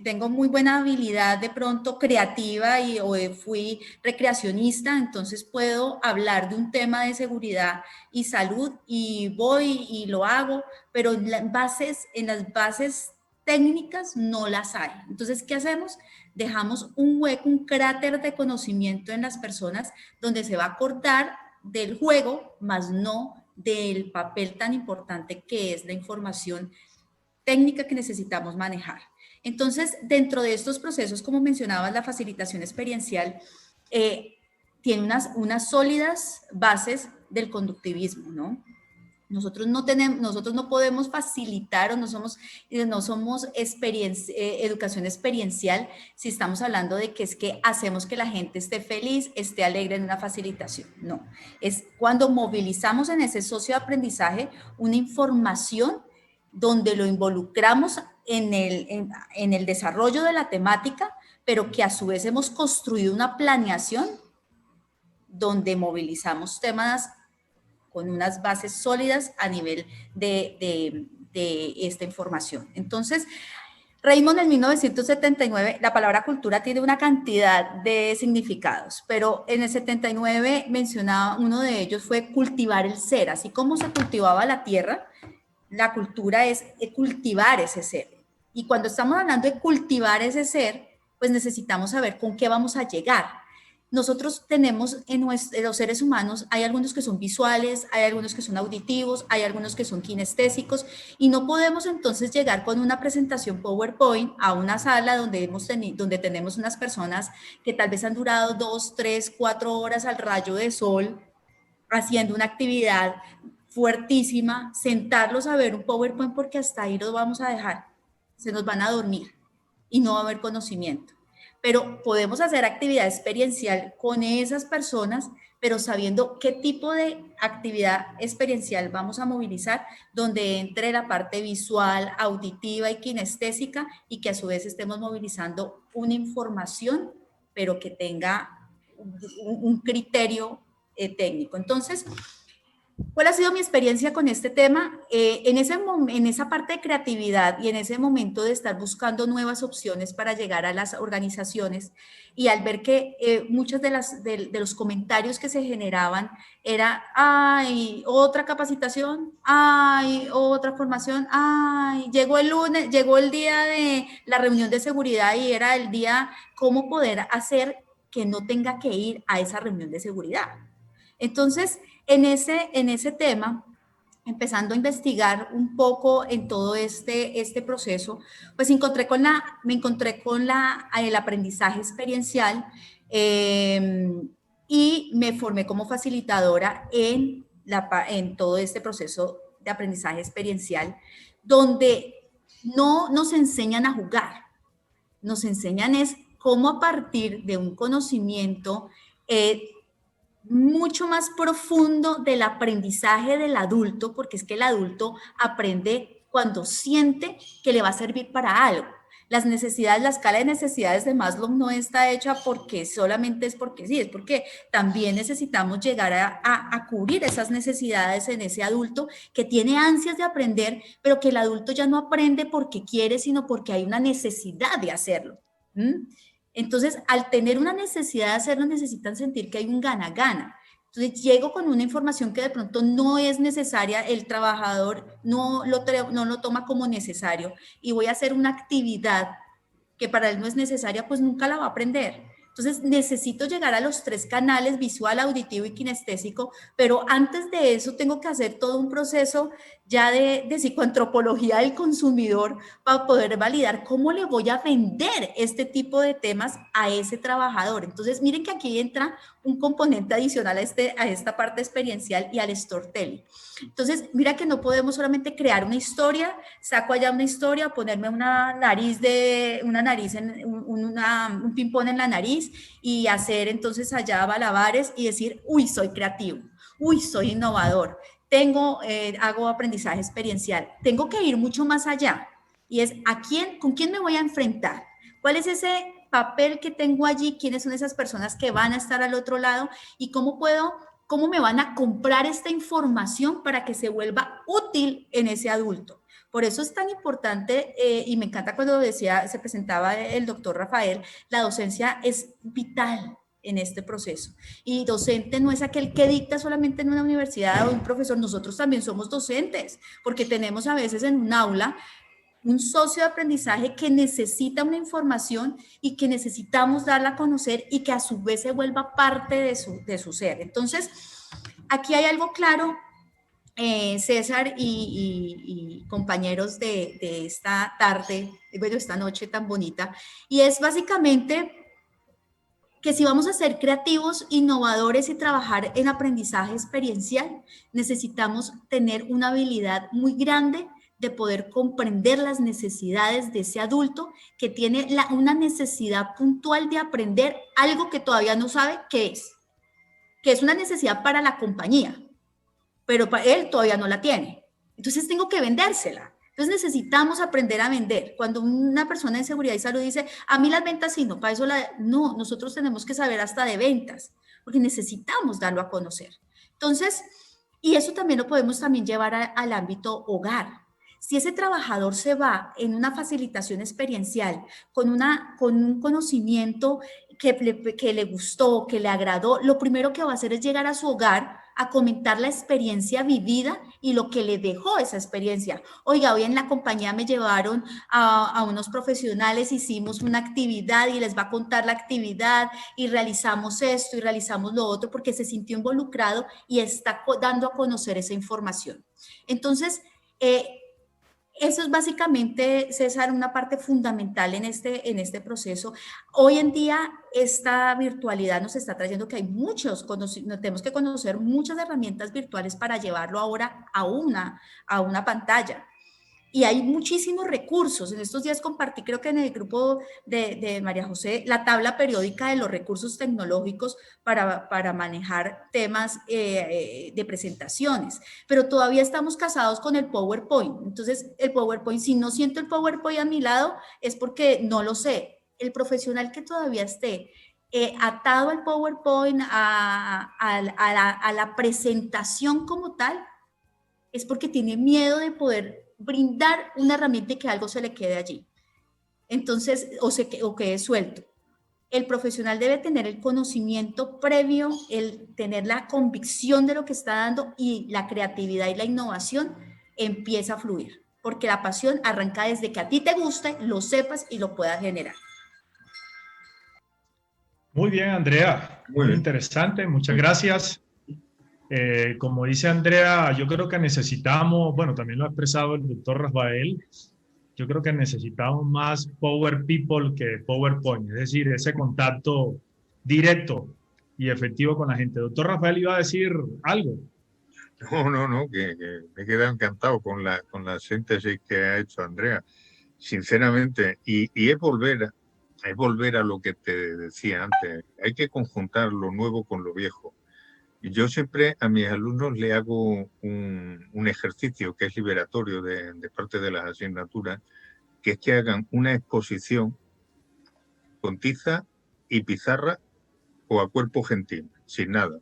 tengo muy buena habilidad de pronto creativa o fui recreacionista, entonces puedo hablar de un tema de seguridad y salud y voy y lo hago, pero en las bases técnicas no las hay. Entonces, ¿qué hacemos? Dejamos un hueco, un cráter de conocimiento en las personas donde se va a acordar del juego, más no del papel tan importante que es la información técnica que necesitamos manejar. Entonces, dentro de estos procesos, como mencionabas, la facilitación experiencial tiene unas sólidas bases del conductivismo, ¿no? Nosotros no podemos facilitar o no somos educación experiencial si estamos hablando de que es que hacemos que la gente esté feliz, esté alegre en una facilitación. No, es cuando movilizamos en ese socio de aprendizaje una información donde lo involucramos en el desarrollo de la temática, pero que a su vez hemos construido una planeación donde movilizamos temas con unas bases sólidas a nivel de esta información. Entonces, Raymond en 1979, la palabra cultura tiene una cantidad de significados, pero en el 79 mencionaba, uno de ellos fue cultivar el ser. Así como se cultivaba la tierra, la cultura es cultivar ese ser. Y cuando estamos hablando de cultivar ese ser, pues necesitamos saber con qué vamos a llegar. nosotros tenemos en los seres humanos, hay algunos que son visuales, hay algunos que son auditivos, hay algunos que son kinestésicos, y no podemos entonces llegar con una presentación PowerPoint a una sala donde, donde tenemos unas personas que tal vez han durado 2, 3, 4 horas al rayo de sol haciendo una actividad fuertísima, sentarlos a ver un PowerPoint porque hasta ahí los vamos a dejar, se nos van a dormir y no va a haber conocimiento. Pero podemos hacer actividad experiencial con esas personas, pero sabiendo qué tipo de actividad experiencial vamos a movilizar, donde entre la parte visual, auditiva y kinestésica, y que a su vez estemos movilizando una información, pero que tenga un criterio técnico. Entonces, ¿cuál ha sido mi experiencia con este tema? En esa parte de creatividad y en ese momento de estar buscando nuevas opciones para llegar a las organizaciones, y al ver que muchos de los comentarios que se generaban era, ay, otra capacitación, ay, otra formación, ay, llegó el lunes, llegó el día de la reunión de seguridad y era el día cómo poder hacer que no tenga que ir a esa reunión de seguridad. Entonces, en ese tema, empezando a investigar un poco en todo este proceso, pues me encontré con el aprendizaje experiencial y me formé como facilitadora en todo este proceso de aprendizaje experiencial, donde no nos enseñan a jugar, nos enseñan es cómo a partir de un conocimiento mucho más profundo del aprendizaje del adulto, porque es que el adulto aprende cuando siente que le va a servir para algo. Las necesidades, la escala de necesidades de Maslow no está hecha porque solamente es porque sí, es porque también necesitamos llegar a cubrir esas necesidades en ese adulto que tiene ansias de aprender, pero que el adulto ya no aprende porque quiere, sino porque hay una necesidad de hacerlo. Entonces, al tener una necesidad de hacerlo, necesitan sentir que hay un gana-gana. Entonces, llego con una información que de pronto no es necesaria, el trabajador no lo toma como necesario y voy a hacer una actividad que para él no es necesaria, pues nunca la va a aprender. Entonces, necesito llegar a los 3 canales, visual, auditivo y kinestésico, pero antes de eso tengo que hacer todo un proceso ya de psicoantropología del consumidor para poder validar cómo le voy a vender este tipo de temas a ese trabajador. Entonces, miren que aquí entra un componente adicional a esta parte experiencial y al storytelling. Entonces, mira que no podemos solamente crear una historia, saco allá una historia, ponerme un ping-pong en la nariz y hacer entonces allá malabares y decir, uy, soy creativo, uy, soy innovador, hago aprendizaje experiencial. Tengo que ir mucho más allá y es ¿con quién me voy a enfrentar? ¿Cuál es ese papel que tengo allí? ¿Quiénes son esas personas que van a estar al otro lado? ¿Y cómo me van a comprar esta información para que se vuelva útil en ese adulto? Por eso es tan importante, y me encanta cuando se presentaba el doctor Rafael, la docencia es vital en este proceso. Y docente no es aquel que dicta solamente en una universidad o un profesor, nosotros también somos docentes, porque tenemos a veces en un aula un socio de aprendizaje que necesita una información y que necesitamos darla a conocer y que a su vez se vuelva parte de su ser. Entonces, aquí hay algo claro, César y compañeros de esta tarde, bueno, esta noche tan bonita, y es básicamente que si vamos a ser creativos, innovadores y trabajar en aprendizaje experiencial, necesitamos tener una habilidad muy grande de poder comprender las necesidades de ese adulto que tiene una necesidad puntual de aprender algo que todavía no sabe qué es una necesidad para la compañía, pero para él todavía no la tiene. Entonces tengo que vendérsela. Entonces necesitamos aprender a vender. Cuando una persona en seguridad y salud dice, a mí las ventas sí, no, para eso no, nosotros tenemos que saber hasta de ventas, porque necesitamos darlo a conocer. Entonces, y eso también lo podemos también llevar al ámbito hogar. Si ese trabajador se va en una facilitación experiencial con un conocimiento que le gustó, que le agradó, lo primero que va a hacer es llegar a su hogar a comentar la experiencia vivida y lo que le dejó esa experiencia. Oiga, hoy en la compañía me llevaron a unos profesionales, hicimos una actividad y les va a contar la actividad y realizamos esto y realizamos lo otro porque se sintió involucrado y está dando a conocer esa información. Entonces, eso es básicamente, César, una parte fundamental en este proceso. Hoy en día, esta virtualidad nos está trayendo que hay tenemos que conocer muchas herramientas virtuales para llevarlo ahora a una pantalla. Y hay muchísimos recursos. En estos días compartí, creo que en el grupo de María José, la tabla periódica de los recursos tecnológicos para manejar temas de presentaciones. Pero todavía estamos casados con el PowerPoint. Entonces, el PowerPoint, si no siento el PowerPoint a mi lado, es porque no lo sé. El profesional que todavía esté atado al PowerPoint, a la presentación como tal, es porque tiene miedo de poder brindar una herramienta y que algo se le quede allí. Entonces, o quede suelto. El profesional debe tener el conocimiento previo, el tener la convicción de lo que está dando y la creatividad y la innovación empieza a fluir. Porque la pasión arranca desde que a ti te guste, lo sepas y lo puedas generar. Muy bien, Andrea. Muy interesante. Muchas gracias. Como dice Andrea, yo creo que necesitamos, bueno, también lo ha expresado el doctor Rafael, yo creo que necesitamos más Power People que PowerPoint, es decir, ese contacto directo y efectivo con la gente. Doctor Rafael iba a decir algo. No, que me he quedado encantado con la síntesis que ha hecho Andrea, sinceramente, y es volver a lo que te decía antes, hay que conjuntar lo nuevo con lo viejo. Yo siempre a mis alumnos le hago un ejercicio que es liberatorio de parte de las asignaturas, que es que hagan una exposición con tiza y pizarra o a cuerpo gentil, sin nada.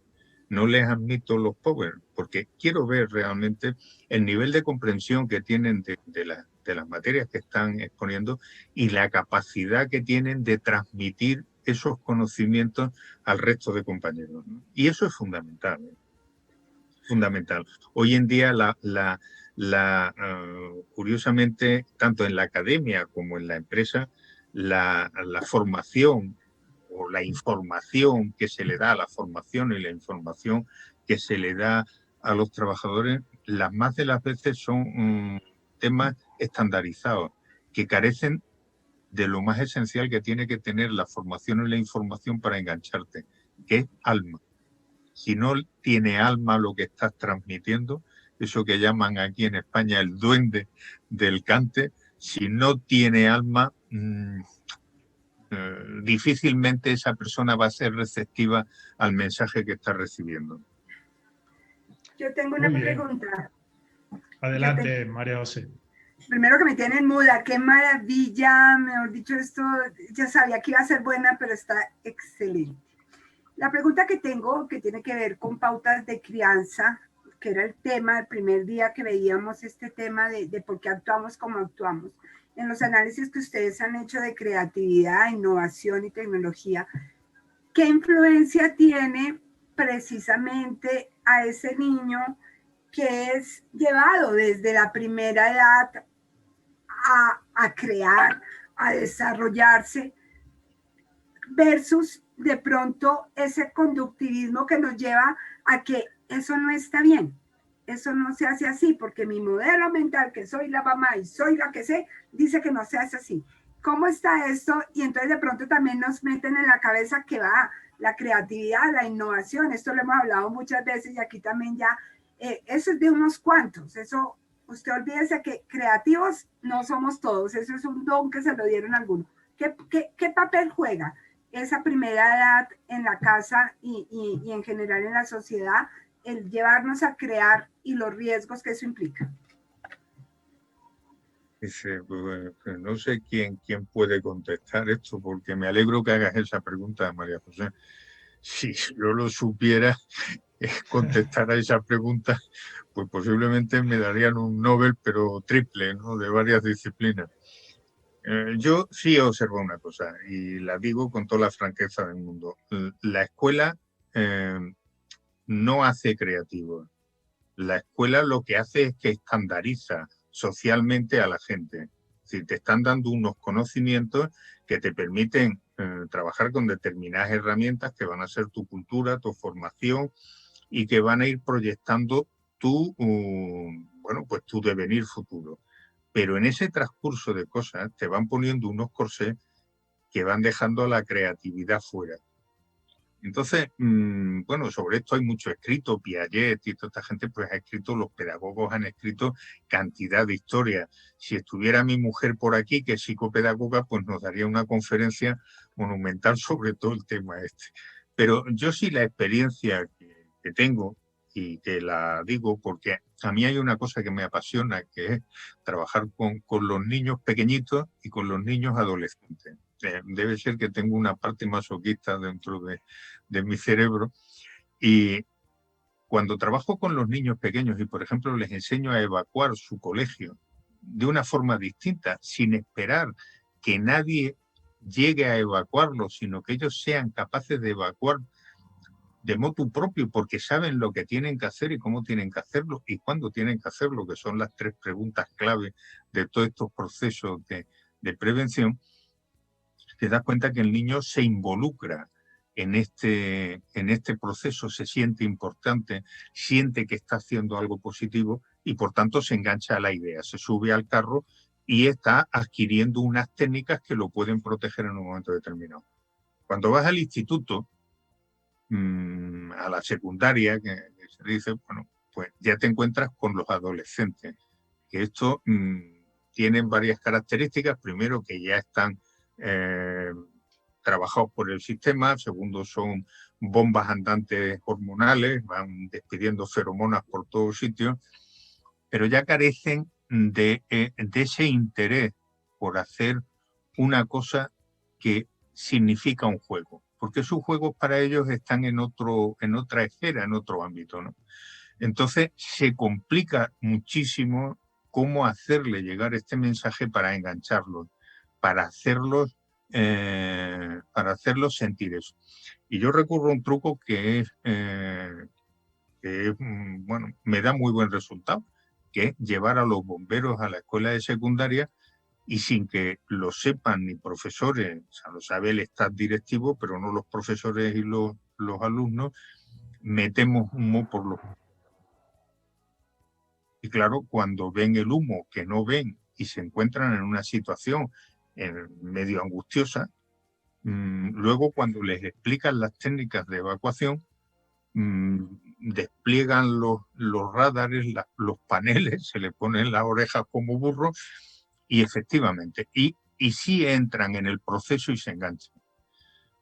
No les admito los power, porque quiero ver realmente el nivel de comprensión que tienen de las materias que están exponiendo y la capacidad que tienen de transmitir esos conocimientos al resto de compañeros, ¿no? Y eso es fundamental, ¿eh? Fundamental. Hoy en día, curiosamente, tanto en la academia como en la empresa, la formación o la información que se le da a la formación y la información que se le da a los trabajadores, las más de las veces son temas estandarizados que carecen de lo más esencial que tiene que tener la formación y la información para engancharte, que es alma. Si no tiene alma lo que estás transmitiendo, eso que llaman aquí en España el duende del cante, si no tiene alma, difícilmente esa persona va a ser receptiva al mensaje que está recibiendo. Yo tengo una pregunta. Adelante, María José. Primero que me tienen muda, qué maravilla, mejor dicho, esto ya sabía que iba a ser buena, pero está excelente. La pregunta que tengo, que tiene que ver con pautas de crianza, que era el tema del primer día que veíamos este tema de por qué actuamos como actuamos. En los análisis que ustedes han hecho de creatividad, innovación y tecnología, ¿qué influencia tiene precisamente a ese niño que es llevado desde la primera edad a crear, a desarrollarse, versus de pronto ese conductivismo que nos lleva a que eso no está bien, eso no se hace así, porque mi modelo mental, que soy la mamá y soy la que sé, dice que no se hace así? ¿Cómo está esto? Y entonces de pronto también nos meten en la cabeza que va la creatividad, la innovación, esto lo hemos hablado muchas veces y aquí también ya, eso es de unos cuantos, eso, usted olvídese que creativos no somos todos, eso es un don que se lo dieron a algunos. ¿Qué papel juega esa primera edad en la casa y en general en la sociedad, el llevarnos a crear y los riesgos que eso implica? Dice, pues, no sé quién puede contestar esto, porque me alegro que hagas esa pregunta, María José. Si yo lo supiera contestar a esa pregunta, pues posiblemente me darían un Nobel, pero triple, ¿no? De varias disciplinas. Yo sí observo una cosa, y la digo con toda la franqueza del mundo. La escuela no hace creativos. La escuela lo que hace es que estandariza socialmente a la gente. Si te están dando unos conocimientos que te permiten trabajar con determinadas herramientas que van a ser tu cultura, tu formación y que van a ir proyectando tu devenir futuro. Pero en ese transcurso de cosas te van poniendo unos corsés que van dejando la creatividad fuera. Entonces, sobre esto hay mucho escrito, Piaget y toda esta gente pues ha escrito, los pedagogos han escrito cantidad de historias. Si estuviera mi mujer por aquí, que es psicopedagoga, pues nos daría una conferencia monumental sobre todo el tema este. Pero yo sí la experiencia que tengo, y que la digo porque a mí hay una cosa que me apasiona, que es trabajar con los niños pequeñitos y con los niños adolescentes. Debe ser que tengo una parte masoquista dentro de mi cerebro. Y cuando trabajo con los niños pequeños y, por ejemplo, les enseño a evacuar su colegio de una forma distinta, sin esperar que nadie llegue a evacuarlo, sino que ellos sean capaces de evacuar de motu propio, porque saben lo que tienen que hacer y cómo tienen que hacerlo y cuándo tienen que hacerlo, que son las 3 preguntas clave de todos estos procesos de prevención. Te das cuenta que el niño se involucra en este proceso, se siente importante, siente que está haciendo algo positivo y por tanto se engancha a la idea, se sube al carro y está adquiriendo unas técnicas que lo pueden proteger en un momento determinado. Cuando vas al instituto, a la secundaria, que se dice, pues ya te encuentras con los adolescentes, que esto tienen varias características. Primero, que ya están trabajados por el sistema. Segundo, son bombas andantes hormonales, van despidiendo feromonas por todos sitios, pero ya carecen de ese interés por hacer una cosa que significa un juego, porque sus juegos para ellos están en otra esfera, en otro ámbito, ¿no? Entonces se complica muchísimo cómo hacerle llegar este mensaje para engancharlos, para hacerlos sentir eso. Y yo recurro a un truco que me da muy buen resultado, que es llevar a los bomberos a la escuela de secundaria y sin que lo sepan ni profesores, o sea, lo sabe el staff directivo, pero no los profesores y los alumnos, metemos humo por los... Y claro, cuando ven el humo que no ven y se encuentran en una situación medio angustiosa, luego cuando les explican las técnicas de evacuación, despliegan los radares, los paneles, se le ponen las orejas como burros y efectivamente, y sí entran en el proceso y se enganchan.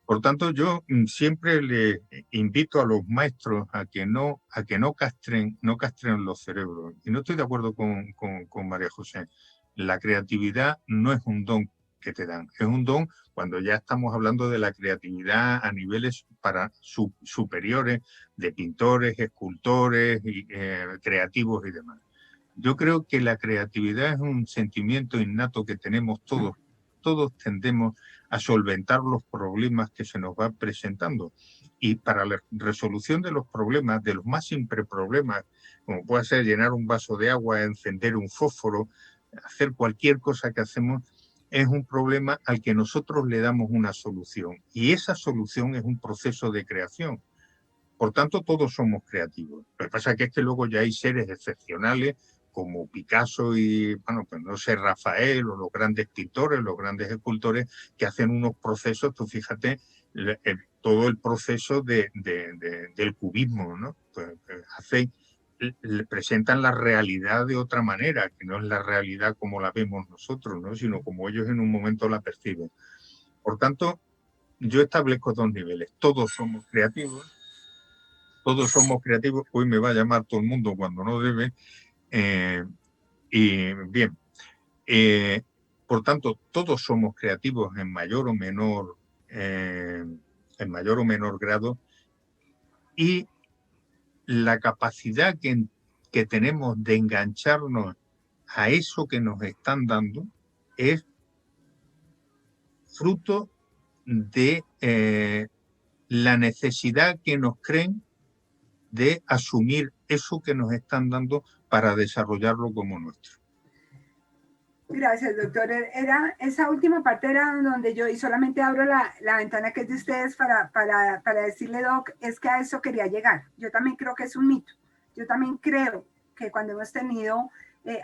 Por tanto, yo siempre le invito a los maestros a que no castren los cerebros. Y no estoy de acuerdo con María José. La creatividad no es un don que te dan, es un don cuando ya estamos hablando de la creatividad a niveles superiores de pintores, escultores, creativos y demás. Yo creo que la creatividad es un sentimiento innato que tenemos todos. Todos tendemos a solventar los problemas que se nos van presentando. Y para la resolución de los problemas, de los más simples problemas, como puede ser llenar un vaso de agua, encender un fósforo, hacer cualquier cosa que hacemos, es un problema al que nosotros le damos una solución. Y esa solución es un proceso de creación. Por tanto, todos somos creativos. Lo que pasa es que luego ya hay seres excepcionales como Picasso y, pues no sé, Rafael o los grandes pintores, los grandes escultores que hacen unos procesos, tú fíjate, todo el proceso del cubismo, ¿no? Pues, le presentan la realidad de otra manera, que no es la realidad como la vemos nosotros, ¿no? Sino como ellos en un momento la perciben. Por tanto, yo establezco 2 niveles. Todos somos creativos. Hoy me va a llamar todo el mundo cuando no debe. Y bien, por tanto, todos somos creativos en mayor o menor grado, y la capacidad que tenemos de engancharnos a eso que nos están dando es fruto de la necesidad que nos creen de asumir eso que nos están dando para desarrollarlo como nuestro. Gracias, doctor. Esa última parte era donde yo, y solamente abro la ventana que es de ustedes para decirle, Doc, es que a eso quería llegar. Yo también creo que es un mito. Yo también creo que cuando hemos tenido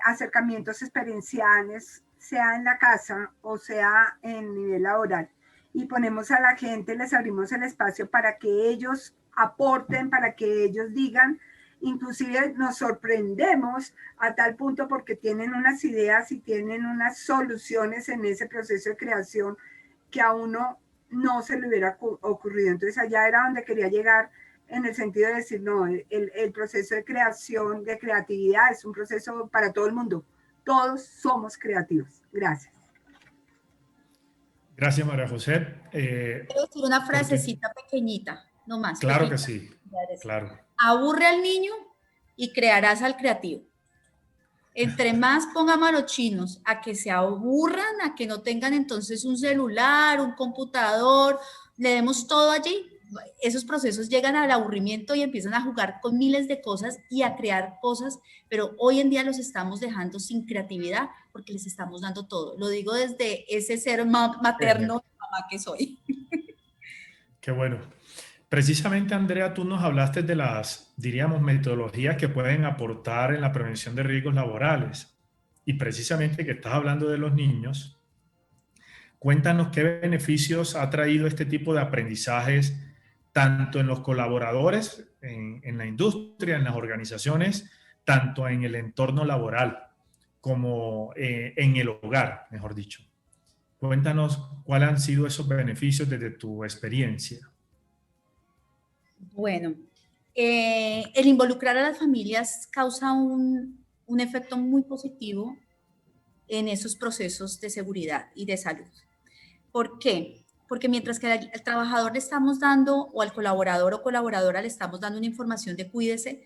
acercamientos experienciales, sea en la casa o sea en nivel laboral, y ponemos a la gente, les abrimos el espacio para que ellos aporten, para que ellos digan, inclusive nos sorprendemos a tal punto porque tienen unas ideas y tienen unas soluciones en ese proceso de creación que a uno no se le hubiera ocurrido. Entonces allá era donde quería llegar, en el sentido de decir, no, el proceso de creación, de creatividad, es un proceso para todo el mundo. Todos somos creativos. Gracias. Gracias, María José. Quiero decir una frasecita pequeñita, no más. Claro pequeñita. que sí, claro. Aburre al niño y crearás al creativo. Entre más pongamos a los chinos a que se aburran, a que no tengan entonces un celular, un computador, le demos todo allí, esos procesos llegan al aburrimiento y empiezan a jugar con miles de cosas y a crear cosas, pero hoy en día los estamos dejando sin creatividad porque les estamos dando todo. Lo digo desde ese ser materno, mamá que soy. Qué bueno. Precisamente, Andrea, tú nos hablaste de las, diríamos, metodologías que pueden aportar en la prevención de riesgos laborales. Y precisamente que estás hablando de los niños, cuéntanos qué beneficios ha traído este tipo de aprendizajes tanto en los colaboradores, en la industria, en las organizaciones, tanto en el entorno laboral como en el hogar, mejor dicho. Cuéntanos cuáles han sido esos beneficios desde tu experiencia. Bueno, el involucrar a las familias causa un efecto muy positivo en esos procesos de seguridad y de salud. ¿Por qué? Porque mientras que al trabajador le estamos dando, o al colaborador o colaboradora le estamos dando una información de cuídese,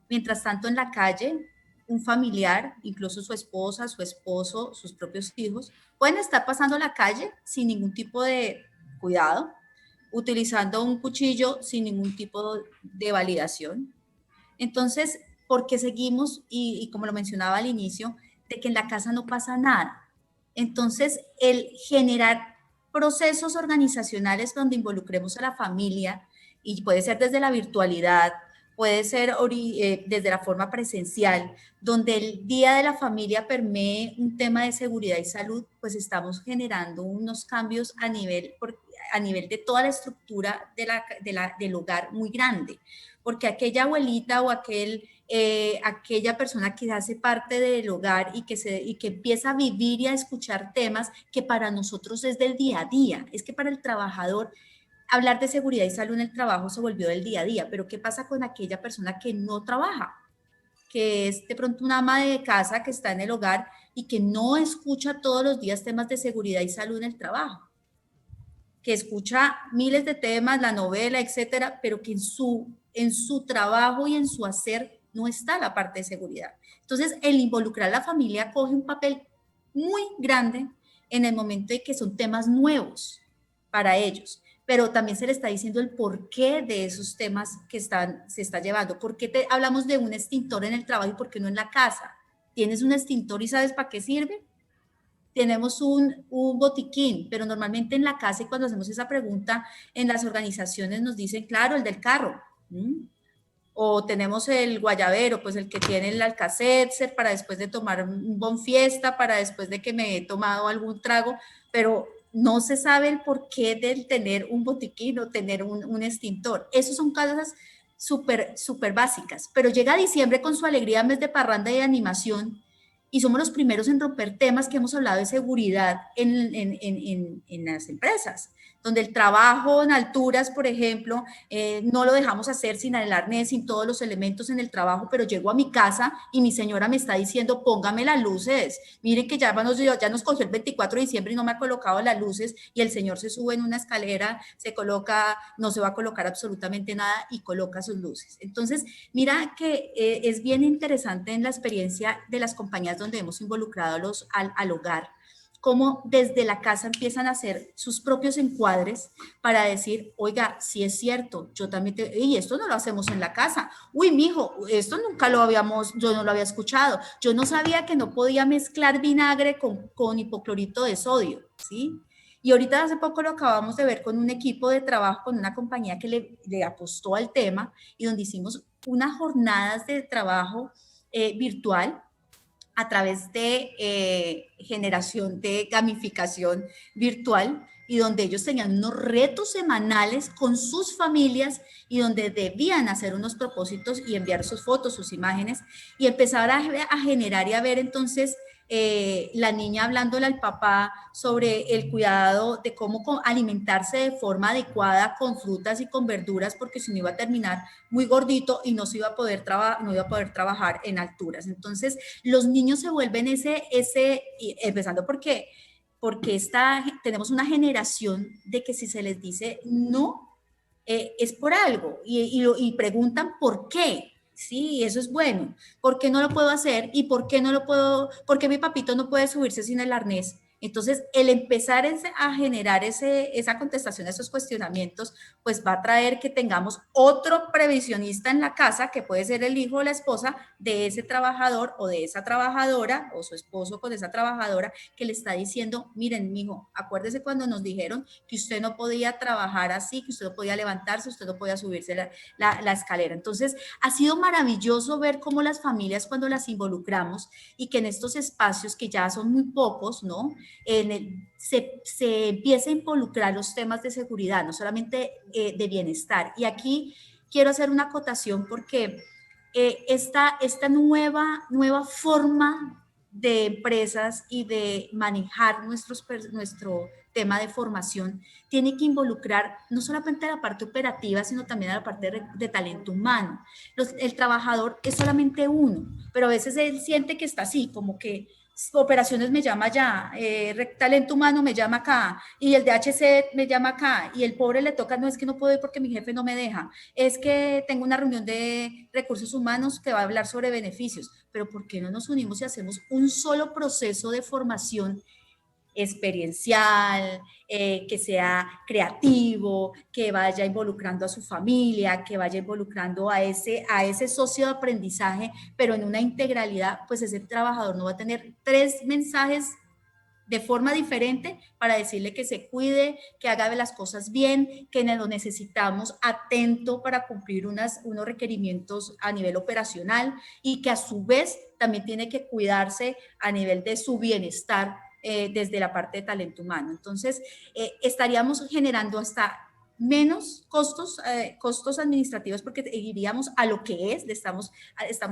mientras tanto en la calle, un familiar, incluso su esposa, su esposo, sus propios hijos, pueden estar pasando la calle sin ningún tipo de cuidado, utilizando un cuchillo sin ningún tipo de validación. Entonces, ¿por qué seguimos? Y como lo mencionaba al inicio, de que en la casa no pasa nada. Entonces, el generar procesos organizacionales donde involucremos a la familia, y puede ser desde la virtualidad, puede ser desde la forma presencial, donde el Día de la Familia permee un tema de seguridad y salud, pues estamos generando unos cambios a nivel de toda la estructura del hogar muy grande, porque aquella abuelita o aquella persona que hace parte del hogar y que empieza a vivir y a escuchar temas que para nosotros es del día a día, es que para el trabajador hablar de seguridad y salud en el trabajo se volvió del día a día, pero ¿qué pasa con aquella persona que no trabaja? Que es de pronto una ama de casa que está en el hogar y que no escucha todos los días temas de seguridad y salud en el trabajo, que escucha miles de temas, la novela, etcétera, pero que en su trabajo y en su hacer no está la parte de seguridad. Entonces, el involucrar a la familia coge un papel muy grande en el momento de que son temas nuevos para ellos, pero también se le está diciendo el porqué de esos temas que se está llevando. ¿Por qué hablamos de un extintor en el trabajo y por qué no en la casa? ¿Tienes un extintor y sabes para qué sirve? Tenemos un botiquín, pero normalmente en la casa, y cuando hacemos esa pregunta en las organizaciones nos dicen, claro, el del carro. O tenemos el guayabero, pues el que tiene el Alka-Seltzer para después de tomar un bon fiesta, para después de que me he tomado algún trago, pero no se sabe el porqué del tener un botiquín o tener un extintor. Esas son cosas súper básicas, pero llega diciembre con su alegría, mes de parranda y de animación, y somos los primeros en romper temas que hemos hablado de seguridad en las empresas, donde el trabajo en alturas, por ejemplo, no lo dejamos hacer sin el arnés, sin todos los elementos en el trabajo, pero llego a mi casa y mi señora me está diciendo, póngame las luces, miren que ya nos cogió el 24 de diciembre y no me ha colocado las luces, y el señor se sube en una escalera, no se va a colocar absolutamente nada y coloca sus luces. Entonces, mira que es bien interesante en la experiencia de las compañías donde hemos involucrado al hogar, cómo desde la casa empiezan a hacer sus propios encuadres para decir, oiga, si es cierto, yo también, y esto no lo hacemos en la casa. Uy, mijo, esto nunca lo habíamos, yo no lo había escuchado. Yo no sabía que no podía mezclar vinagre con hipoclorito de sodio, ¿sí? Y ahorita hace poco lo acabamos de ver con un equipo de trabajo, con una compañía que le apostó al tema y donde hicimos unas jornadas de trabajo virtual a través de generación de gamificación virtual y donde ellos tenían unos retos semanales con sus familias y donde debían hacer unos propósitos y enviar sus fotos, sus imágenes y empezar a generar y a ver entonces la niña hablándole al papá sobre el cuidado de cómo alimentarse de forma adecuada con frutas y con verduras porque si no iba a terminar muy gordito y no se iba a poder trabajar en alturas. Entonces, los niños se vuelven empezando porque tenemos una generación de que si se les dice no, es por algo y preguntan por qué. Sí, eso es bueno. ¿Por qué no lo puedo hacer? ¿Y por qué no lo puedo? ¿Por qué mi papito no puede subirse sin el arnés? Entonces, el empezar a generar esa contestación a esos cuestionamientos, pues va a traer que tengamos otro previsionista en la casa, que puede ser el hijo o la esposa de ese trabajador o de esa trabajadora, o su esposo con esa trabajadora, que le está diciendo, miren, mijo, acuérdese cuando nos dijeron que usted no podía trabajar así, que usted no podía levantarse, usted no podía subirse la escalera. Entonces, ha sido maravilloso ver cómo las familias, cuando las involucramos y que en estos espacios que ya son muy pocos, ¿no? Se empieza a involucrar los temas de seguridad, no solamente de bienestar. Y aquí quiero hacer una acotación porque esta nueva forma de empresas y de manejar nuestro tema de formación tiene que involucrar no solamente la parte operativa, sino también a la parte de talento humano. El trabajador es solamente uno, pero a veces él siente que está así, como que operaciones me llama allá, talento humano me llama acá, y el DHC me llama acá, y el pobre le toca, no es que no puedo ir porque mi jefe no me deja, es que tengo una reunión de recursos humanos que va a hablar sobre beneficios, pero ¿por qué no nos unimos y hacemos un solo proceso de formación experiencial, que sea creativo, que vaya involucrando a su familia, que vaya involucrando a ese socio de aprendizaje, pero en una integralidad, pues ese trabajador no va a tener 3 mensajes de forma diferente para decirle que se cuide, que haga las cosas bien, que lo necesitamos atento para cumplir unos requerimientos a nivel operacional y que a su vez también tiene que cuidarse a nivel de su bienestar desde la parte de talento humano. Entonces, estaríamos generando hasta menos costos administrativos porque iríamos a lo que estamos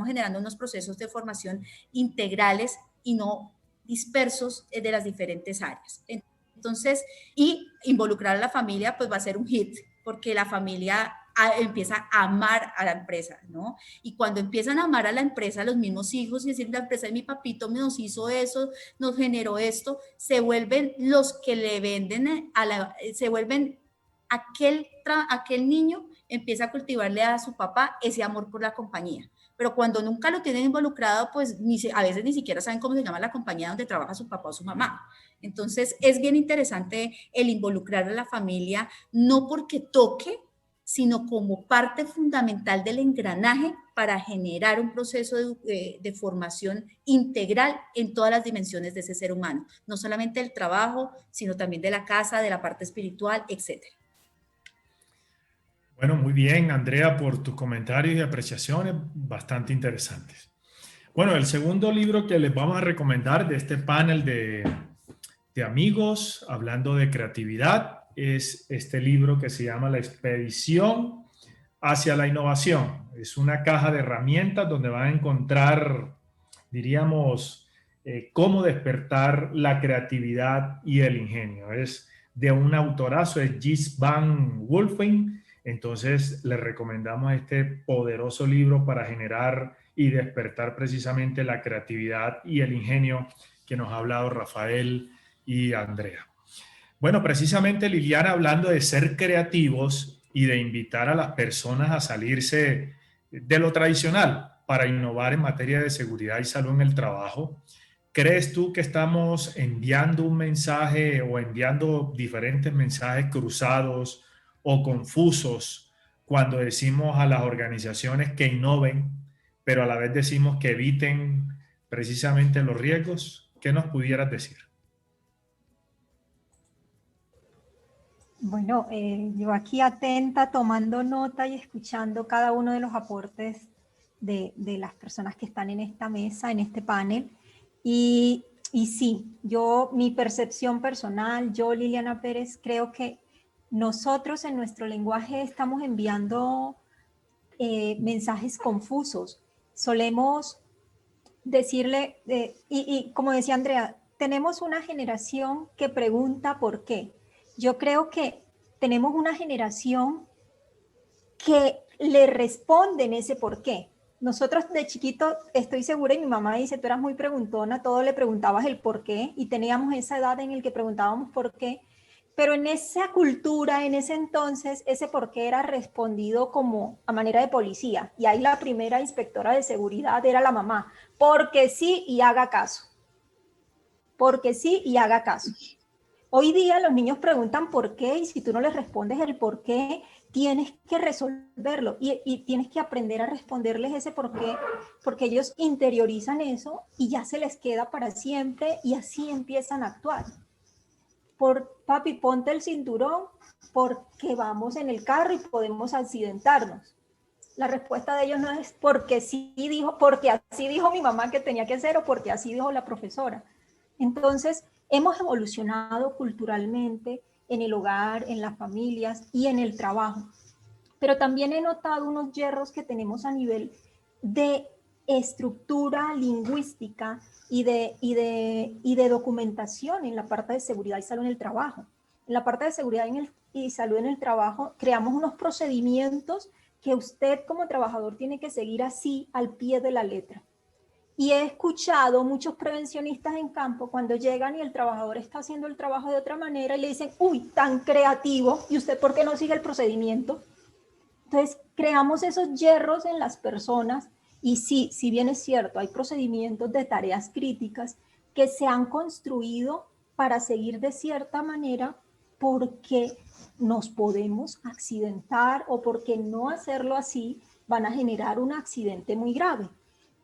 generando unos procesos de formación integrales y no dispersos de las diferentes áreas. Entonces, y involucrar a la familia, pues va a ser un hit, porque la familia empieza a amar a la empresa, ¿no? Y cuando empiezan a amar a la empresa, los mismos hijos, y decir, la empresa de mi papito nos hizo eso, nos generó esto, se vuelven los que le venden, se vuelven aquel niño empieza a cultivarle a su papá ese amor por la compañía. Pero cuando nunca lo tienen involucrado, pues a veces ni siquiera saben cómo se llama la compañía donde trabaja su papá o su mamá. Entonces, es bien interesante el involucrar a la familia, no porque toque, sino como parte fundamental del engranaje para generar un proceso de formación integral en todas las dimensiones de ese ser humano, no solamente del trabajo, sino también de la casa, de la parte espiritual, etc. Bueno, muy bien, Andrea, por tus comentarios y apreciaciones bastante interesantes. Bueno, el segundo libro que les vamos a recomendar de este panel de amigos hablando de creatividad es este libro que se llama La Expedición hacia la Innovación. Es una caja de herramientas donde van a encontrar, diríamos, cómo despertar la creatividad y el ingenio. Es de un autorazo, es Gis van Wolfing. Entonces, les recomendamos este poderoso libro para generar y despertar precisamente la creatividad y el ingenio que nos ha hablado Rafael y Andrea. Bueno, precisamente Liliana, hablando de ser creativos y de invitar a las personas a salirse de lo tradicional para innovar en materia de seguridad y salud en el trabajo, ¿crees tú que estamos enviando un mensaje o enviando diferentes mensajes cruzados o confusos cuando decimos a las organizaciones que innoven, pero a la vez decimos que eviten precisamente los riesgos? ¿Qué nos pudieras decir? Bueno, yo aquí atenta, tomando nota y escuchando cada uno de los aportes de las personas que están en esta mesa, en este panel. Y sí, mi percepción personal, yo, Liliana Pérez, creo que nosotros en nuestro lenguaje estamos enviando mensajes confusos. Solemos decirle, y como decía Andrea, tenemos una generación que pregunta por qué. Yo creo que tenemos una generación que le responden ese por qué. Nosotros de chiquito, estoy segura, y mi mamá dice, tú eras muy preguntona, todo le preguntabas el por qué, y teníamos esa edad en la que preguntábamos por qué, pero en esa cultura, en ese entonces, ese por qué era respondido como a manera de policía, y ahí la primera inspectora de seguridad era la mamá, porque sí y haga caso. Porque sí y haga caso. Hoy día los niños preguntan por qué, y si tú no les respondes el por qué, tienes que resolverlo y tienes que aprender a responderles ese por qué, porque ellos interiorizan eso y ya se les queda para siempre y así empiezan a actuar. Papi, ponte el cinturón porque vamos en el carro y podemos accidentarnos. La respuesta de ellos no es porque sí dijo, porque así dijo mi mamá que tenía que hacer o porque así dijo la profesora. Entonces, hemos evolucionado culturalmente en el hogar, en las familias y en el trabajo. Pero también he notado unos hierros que tenemos a nivel de estructura lingüística y de documentación en la parte de seguridad y salud en el trabajo. En la parte de seguridad y salud en el trabajo creamos unos procedimientos que usted como trabajador tiene que seguir así al pie de la letra. Y he escuchado muchos prevencionistas en campo cuando llegan y el trabajador está haciendo el trabajo de otra manera y le dicen, uy, tan creativo, ¿y usted por qué no sigue el procedimiento? Entonces, creamos esos hierros en las personas y sí, si bien es cierto, hay procedimientos de tareas críticas que se han construido para seguir de cierta manera porque nos podemos accidentar o porque no hacerlo así van a generar un accidente muy grave.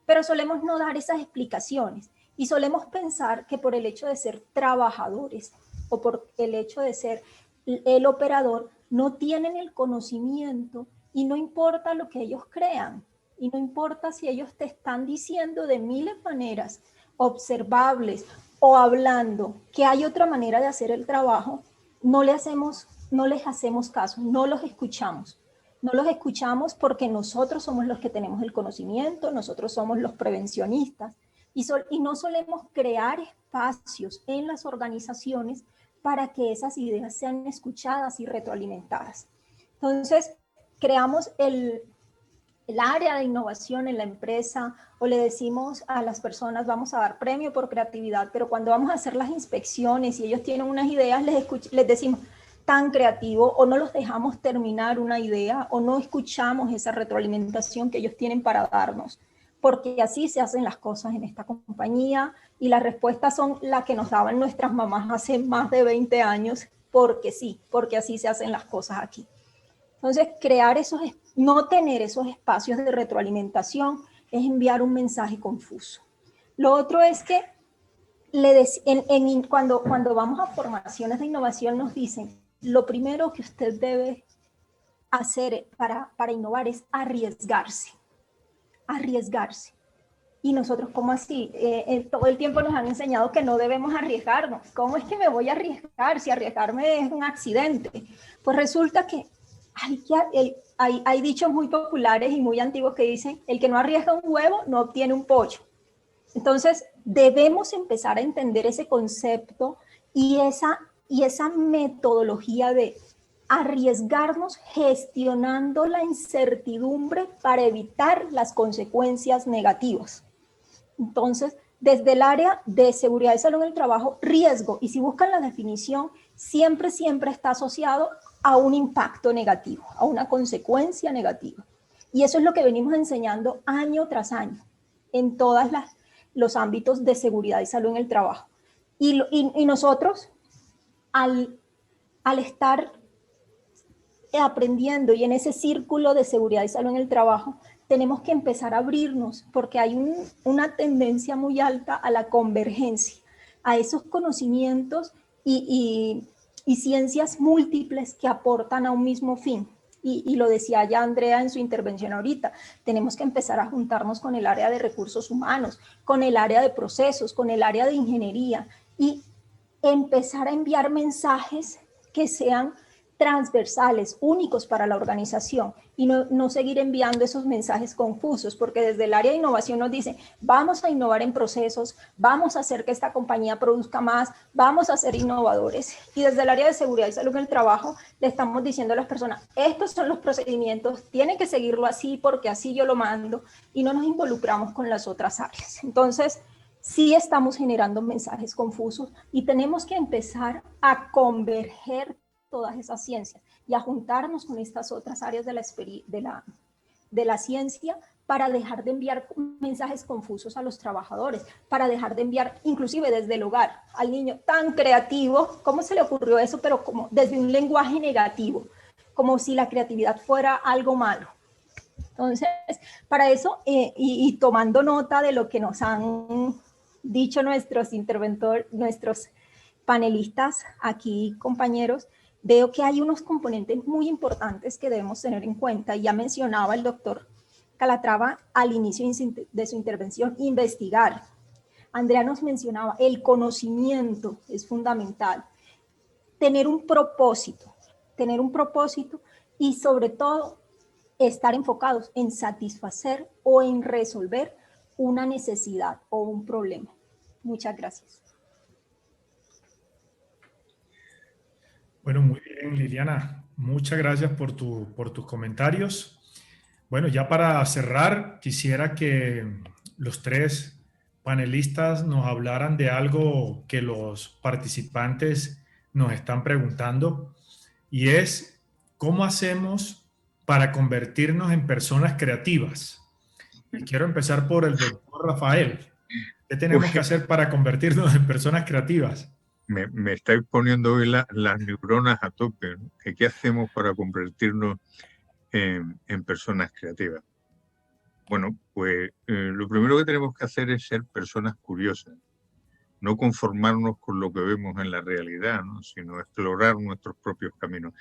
Pero solemos no dar esas explicaciones y solemos pensar que por el hecho de ser trabajadores o por el hecho de ser el operador no tienen el conocimiento y no importa lo que ellos crean y no importa si ellos te están diciendo de miles de maneras observables o hablando que hay otra manera de hacer el trabajo, no les hacemos caso, no los escuchamos. No los escuchamos porque nosotros somos los que tenemos el conocimiento, nosotros somos los prevencionistas y no solemos crear espacios en las organizaciones para que esas ideas sean escuchadas y retroalimentadas. Entonces, creamos el área de innovación en la empresa o le decimos a las personas vamos a dar premio por creatividad, pero cuando vamos a hacer las inspecciones y ellos tienen unas ideas, les decimos tan creativo o no los dejamos terminar una idea o no escuchamos esa retroalimentación que ellos tienen para darnos, porque así se hacen las cosas en esta compañía y las respuestas son las que nos daban nuestras mamás hace más de 20 años, porque sí, porque así se hacen las cosas aquí. Entonces, no tener esos espacios de retroalimentación es enviar un mensaje confuso. Lo otro es que cuando vamos a formaciones de innovación nos dicen, lo primero que usted debe hacer para innovar es arriesgarse. Arriesgarse. Y nosotros, ¿cómo así? Todo el tiempo nos han enseñado que no debemos arriesgarnos. ¿Cómo es que me voy a arriesgar si arriesgarme es un accidente? Pues resulta que hay dichos muy populares y muy antiguos que dicen, el que no arriesga un huevo no obtiene un pollo. Entonces, debemos empezar a entender ese concepto y esa metodología de arriesgarnos gestionando la incertidumbre para evitar las consecuencias negativas. Entonces, desde el área de seguridad y salud en el trabajo, riesgo, y si buscan la definición, siempre está asociado a un impacto negativo, a una consecuencia negativa. Y eso es lo que venimos enseñando año tras año en todas los ámbitos de seguridad y salud en el trabajo. Y nosotros, al estar aprendiendo y en ese círculo de seguridad y salud en el trabajo, tenemos que empezar a abrirnos porque hay una tendencia muy alta a la convergencia, a esos conocimientos y ciencias múltiples que aportan a un mismo fin. Y lo decía ya Andrea en su intervención ahorita, tenemos que empezar a juntarnos con el área de recursos humanos, con el área de procesos, con el área de ingeniería y empezar a enviar mensajes que sean transversales, únicos para la organización y no seguir enviando esos mensajes confusos, porque desde el área de innovación nos dicen, vamos a innovar en procesos, vamos a hacer que esta compañía produzca más, vamos a ser innovadores. Y desde el área de seguridad y salud en el trabajo le estamos diciendo a las personas, estos son los procedimientos, tienen que seguirlo así porque así yo lo mando y no nos involucramos con las otras áreas. Entonces, sí estamos generando mensajes confusos y tenemos que empezar a converger todas esas ciencias y a juntarnos con estas otras áreas de la ciencia para dejar de enviar mensajes confusos a los trabajadores, para dejar de enviar, inclusive desde el hogar, al niño tan creativo, ¿cómo se le ocurrió eso? Pero como desde un lenguaje negativo, como si la creatividad fuera algo malo. Entonces, para eso, y tomando nota de lo que nos han dicho nuestros panelistas aquí, compañeros, veo que hay unos componentes muy importantes que debemos tener en cuenta. Ya mencionaba el doctor Calatrava al inicio de su intervención, investigar. Andrea nos mencionaba, el conocimiento es fundamental. Tener un propósito y sobre todo estar enfocados en satisfacer o en resolver una necesidad o un problema. Muchas gracias. Bueno, muy bien, Liliana. Muchas gracias por tus comentarios. Bueno, ya para cerrar, quisiera que los tres panelistas nos hablaran de algo que los participantes nos están preguntando y es, ¿cómo hacemos para convertirnos en personas creativas? Y quiero empezar por el doctor Rafael. ¿Qué tenemos que hacer para convertirnos en personas creativas? Me estáis poniendo hoy las neuronas a tope, ¿no? ¿Qué hacemos para convertirnos en personas creativas? Bueno, pues lo primero que tenemos que hacer es ser personas curiosas, no conformarnos con lo que vemos en la realidad, ¿no? Sino explorar nuestros propios caminos.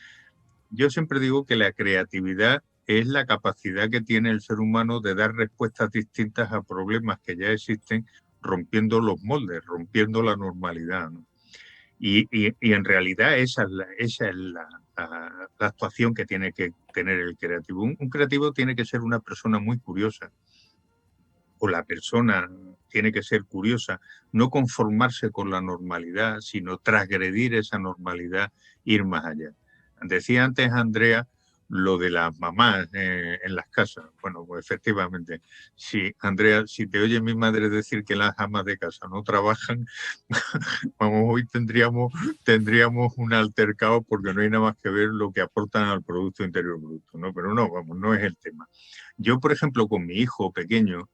Yo siempre digo que la creatividad es la capacidad que tiene el ser humano de dar respuestas distintas a problemas que ya existen, rompiendo los moldes, rompiendo la normalidad, ¿no? Y en realidad esa es la actuación que tiene que tener el creativo. Un creativo tiene que ser una persona muy curiosa, o la persona tiene que ser curiosa, no conformarse con la normalidad, sino transgredir esa normalidad, ir más allá. Decía antes Andrea lo de las mamás en las casas. Bueno, pues efectivamente, si Andrea, si te oye mi madre decir que las amas de casa no trabajan, vamos, hoy tendríamos un altercado porque no hay nada más que ver lo que aportan al Producto Interior Bruto, ¿no? Pero no, vamos, no es el tema. Yo, por ejemplo, con mi hijo pequeño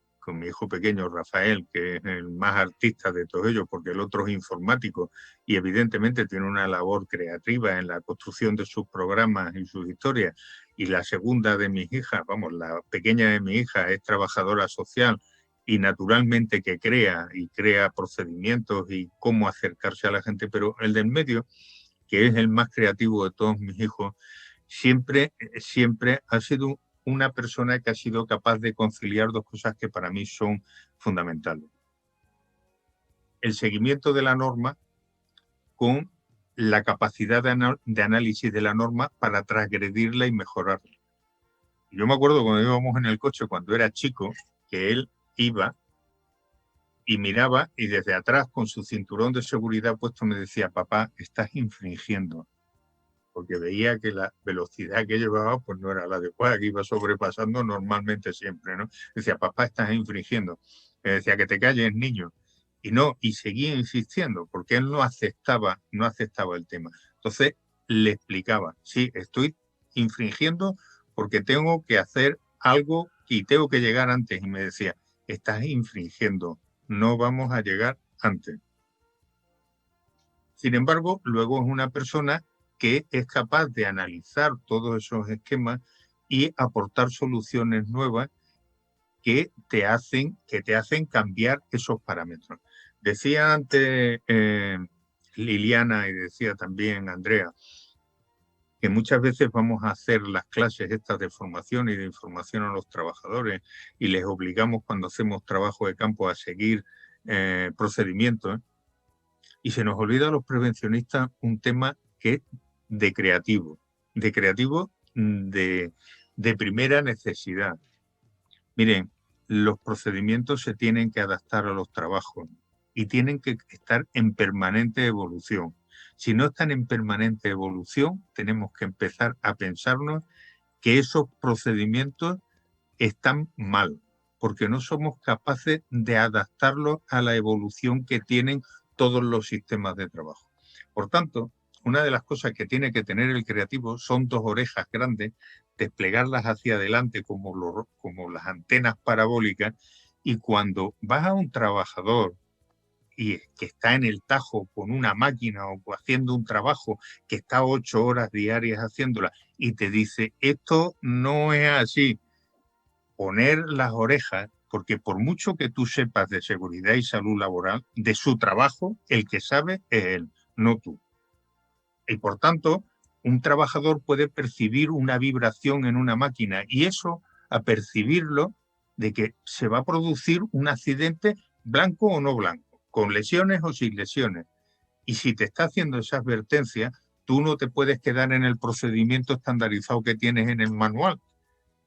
Rafael, que es el más artista de todos ellos, porque el otro es informático y evidentemente tiene una labor creativa en la construcción de sus programas y sus historias. Y la segunda de mis hijas, vamos, la pequeña de mi hija es trabajadora social y naturalmente que crea procedimientos y cómo acercarse a la gente, pero el del medio, que es el más creativo de todos mis hijos, siempre ha sido una persona que ha sido capaz de conciliar dos cosas que para mí son fundamentales. El seguimiento de la norma con la capacidad de análisis de la norma para transgredirla y mejorarla. Yo me acuerdo cuando íbamos en el coche, cuando era chico, que él iba y miraba y desde atrás con su cinturón de seguridad puesto me decía, papá, estás infringiendo. Porque veía que la velocidad que llevaba pues no era la adecuada, que iba sobrepasando normalmente siempre, ¿no? Decía, papá, estás infringiendo. Me decía, que te calles, niño. Y seguía insistiendo, porque él no aceptaba el tema. Entonces le explicaba, sí, estoy infringiendo porque tengo que hacer algo y tengo que llegar antes. Y me decía, estás infringiendo, no vamos a llegar antes. Sin embargo, luego es una persona que es capaz de analizar todos esos esquemas y aportar soluciones nuevas que te hacen cambiar esos parámetros. Decía antes Liliana y decía también Andrea, que muchas veces vamos a hacer las clases estas de formación y de información a los trabajadores y les obligamos cuando hacemos trabajo de campo a seguir procedimientos, y se nos olvida a los prevencionistas un tema que es de creativo de primera necesidad. Miren, los procedimientos se tienen que adaptar a los trabajos y tienen que estar en permanente evolución. Si no están en permanente evolución, tenemos que empezar a pensarnos que esos procedimientos están mal, porque no somos capaces de adaptarlos a la evolución que tienen todos los sistemas de trabajo. Por tanto, una de las cosas que tiene que tener el creativo son 2 orejas grandes, desplegarlas hacia adelante como las antenas parabólicas, y cuando vas a un trabajador y que está en el tajo con una máquina o haciendo un trabajo que está 8 horas diarias haciéndola y te dice, esto no es así, poner las orejas, porque por mucho que tú sepas de seguridad y salud laboral, de su trabajo, el que sabe es él, no tú. Y por tanto, un trabajador puede percibir una vibración en una máquina y eso, a percibirlo, de que se va a producir un accidente blanco o no blanco, con lesiones o sin lesiones. Y si te está haciendo esa advertencia, tú no te puedes quedar en el procedimiento estandarizado que tienes en el manual.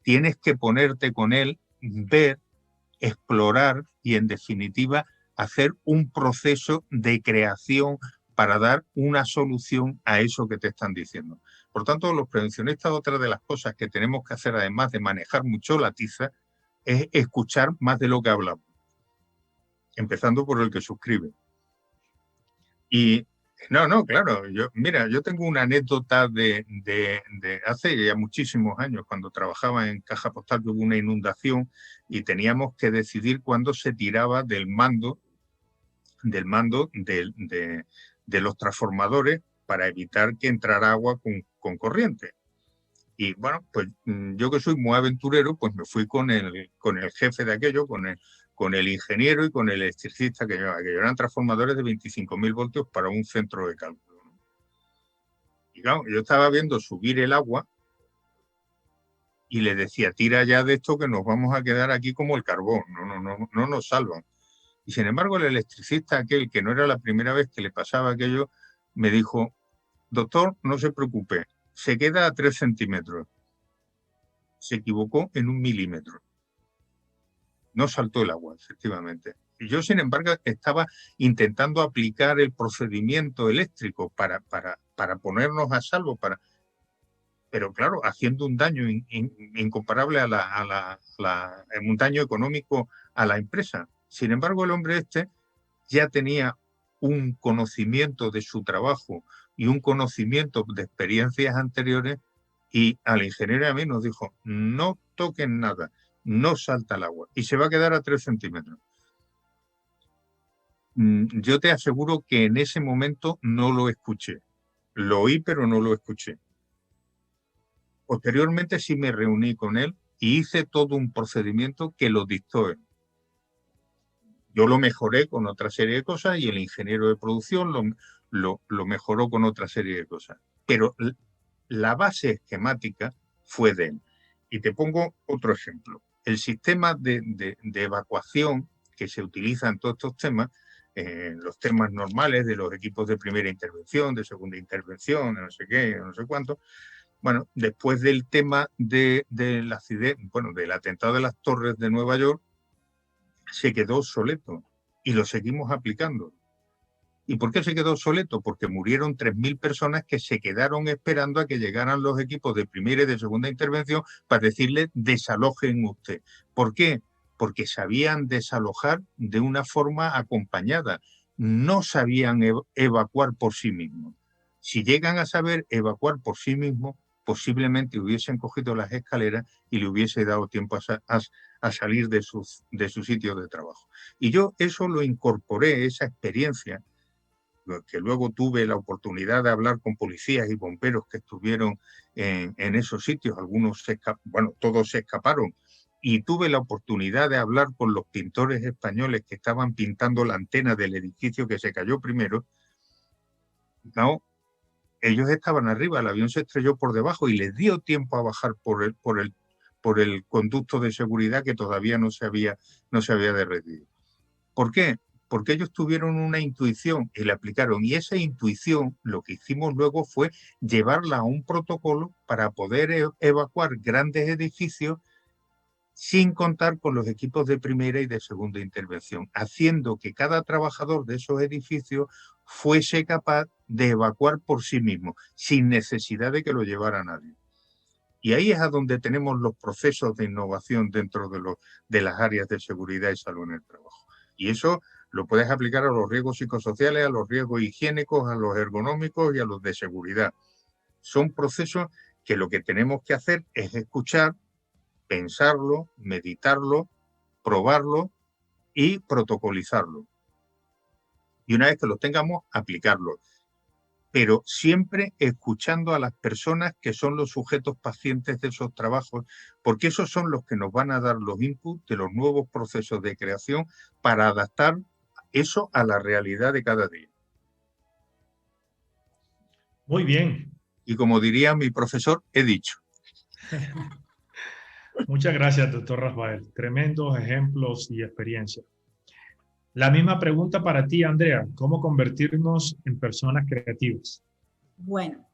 Tienes que ponerte con él, ver, explorar y, en definitiva, hacer un proceso de creación para dar una solución a eso que te están diciendo. Por tanto, los prevencionistas, otra de las cosas que tenemos que hacer, además de manejar mucho la tiza, es escuchar más de lo que hablamos, empezando por el que suscribe. Y claro, yo tengo una anécdota de hace ya muchísimos años, cuando trabajaba en Caja Postal, que hubo una inundación y teníamos que decidir cuándo se tiraba del mando de los transformadores para evitar que entrara agua con corriente. Y bueno, pues yo, que soy muy aventurero, pues me fui con el jefe de aquello, con el ingeniero y con el electricista que eran transformadores de 25.000 voltios para un centro de cálculo. Y claro, yo estaba viendo subir el agua y le decía, tira ya de esto que nos vamos a quedar aquí como el carbón, no nos salvan. Y sin embargo, el electricista aquel, que no era la primera vez que le pasaba aquello, me dijo, doctor, no se preocupe, se queda a 3 centímetros. Se equivocó en 1 milímetro. No saltó el agua, efectivamente. Y yo, sin embargo, estaba intentando aplicar el procedimiento eléctrico para ponernos a salvo, pero claro, haciendo un daño incomparable un daño económico a la empresa. Sin embargo, el hombre este ya tenía un conocimiento de su trabajo y un conocimiento de experiencias anteriores, y al ingeniero y a mí nos dijo, no toquen nada, no salta el agua y se va a quedar a 3 centímetros. Yo te aseguro que en ese momento no lo escuché. Lo oí, pero no lo escuché. Posteriormente sí me reuní con él y hice todo un procedimiento que lo dictó él. Yo lo mejoré con otra serie de cosas y el ingeniero de producción lo mejoró con otra serie de cosas. Pero la base esquemática fue de él. Y te pongo otro ejemplo. El sistema de evacuación que se utiliza en todos estos temas, los temas normales de los equipos de primera intervención, de segunda intervención, de no sé qué, no sé cuánto. Bueno, después del tema del accidente, del atentado de las Torres de Nueva York, se quedó obsoleto y lo seguimos aplicando. ¿Y por qué se quedó obsoleto? Porque murieron 3.000 personas que se quedaron esperando a que llegaran los equipos de primera y de segunda intervención para decirles desalojen usted. ¿Por qué? Porque sabían desalojar de una forma acompañada. No sabían evacuar por sí mismos. Si llegan a saber evacuar por sí mismos, posiblemente hubiesen cogido las escaleras y le hubiese dado tiempo a salir de su sitio de trabajo. Y yo eso lo incorporé, esa experiencia, que luego tuve la oportunidad de hablar con policías y bomberos que estuvieron en esos sitios, todos se escaparon, y tuve la oportunidad de hablar con los pintores españoles que estaban pintando la antena del edificio que se cayó primero. No, ellos estaban arriba, el avión se estrelló por debajo y les dio tiempo a bajar por el conducto de seguridad que todavía no se había derretido. ¿Por qué? Porque ellos tuvieron una intuición y la aplicaron, y esa intuición lo que hicimos luego fue llevarla a un protocolo para poder evacuar grandes edificios sin contar con los equipos de primera y de segunda intervención, haciendo que cada trabajador de esos edificios fuese capaz de evacuar por sí mismo, sin necesidad de que lo llevara nadie. Y ahí es a donde tenemos los procesos de innovación dentro de las áreas de seguridad y salud en el trabajo. Y eso lo puedes aplicar a los riesgos psicosociales, a los riesgos higiénicos, a los ergonómicos y a los de seguridad. Son procesos que lo que tenemos que hacer es escuchar, pensarlo, meditarlo, probarlo y protocolizarlo. Y una vez que lo tengamos, aplicarlo. Pero siempre escuchando a las personas que son los sujetos pacientes de esos trabajos, porque esos son los que nos van a dar los inputs de los nuevos procesos de creación para adaptar eso a la realidad de cada día. Muy bien. Y como diría mi profesor, he dicho. Muchas gracias, doctor Rafael. Tremendos ejemplos y experiencias. La misma pregunta para ti, Andrea. ¿Cómo convertirnos en personas creativas? Bueno,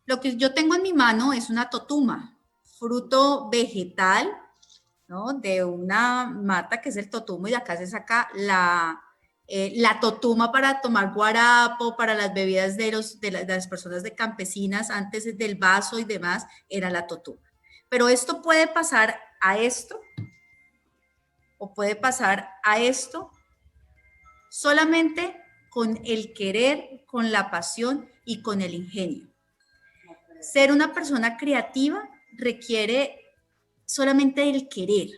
lo que yo tengo en mi mano es una totuma, fruto vegetal, ¿no? De una mata que es el totumo, y de acá se saca la totuma para tomar guarapo, para las bebidas de las personas de campesinas, antes del vaso y demás, era la totuma. Pero esto puede pasar a esto, o puede pasar a esto, solamente con el querer, con la pasión y con el ingenio. Ser una persona creativa requiere solamente el querer,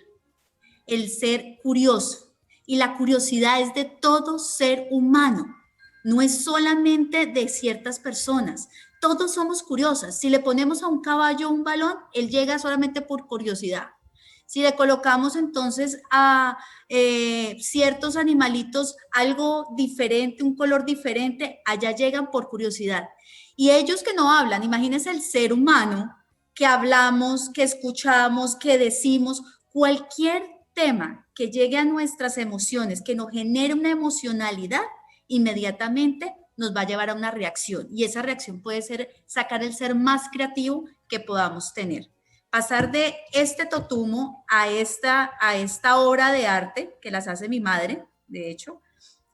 el ser curioso. Y la curiosidad es de todo ser humano, no es solamente de ciertas personas. Todos somos curiosas. Si le ponemos a un caballo un balón, él llega solamente por curiosidad. Si le colocamos entonces a ciertos animalitos algo diferente, un color diferente, allá llegan por curiosidad. Y ellos que no hablan, imagínense el ser humano que hablamos, que escuchamos, que decimos, cualquier tema que llegue a nuestras emociones, que nos genere una emocionalidad, inmediatamente nos va a llevar a una reacción. Y esa reacción puede ser sacar el ser más creativo que podamos tener. Pasar de este totumo a esta obra de arte que las hace mi madre, de hecho,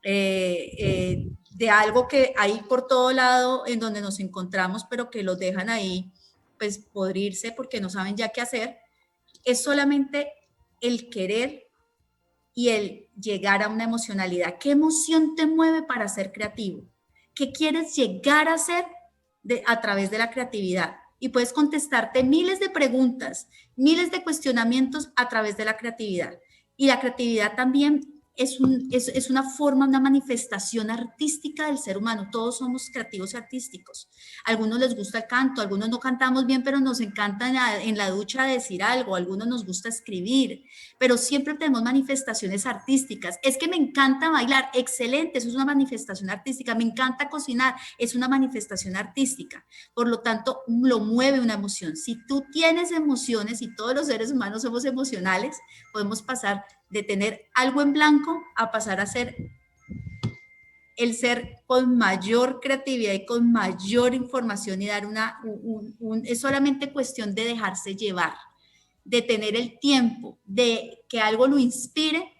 de algo que hay por todo lado en donde nos encontramos, pero que los dejan ahí, pues, podrirse porque no saben ya qué hacer, es solamente el querer y el llegar a una emocionalidad. ¿Qué emoción te mueve para ser creativo? ¿Qué quieres llegar a ser a través de la creatividad? Y puedes contestarte miles de preguntas, miles de cuestionamientos a través de la creatividad. Y la creatividad también es una forma, una manifestación artística del ser humano. Todos somos creativos y artísticos. A algunos les gusta el canto, a algunos no cantamos bien, pero nos encanta en la ducha decir algo, a algunos nos gusta escribir, pero siempre tenemos manifestaciones artísticas. Es que me encanta bailar, excelente, eso es una manifestación artística. Me encanta cocinar, es una manifestación artística. Por lo tanto, lo mueve una emoción. Si tú tienes emociones, y todos los seres humanos somos emocionales, podemos pasar de tener algo en blanco a pasar a ser el ser con mayor creatividad y con mayor información, y dar es solamente cuestión de dejarse llevar, de tener el tiempo, de que algo lo inspire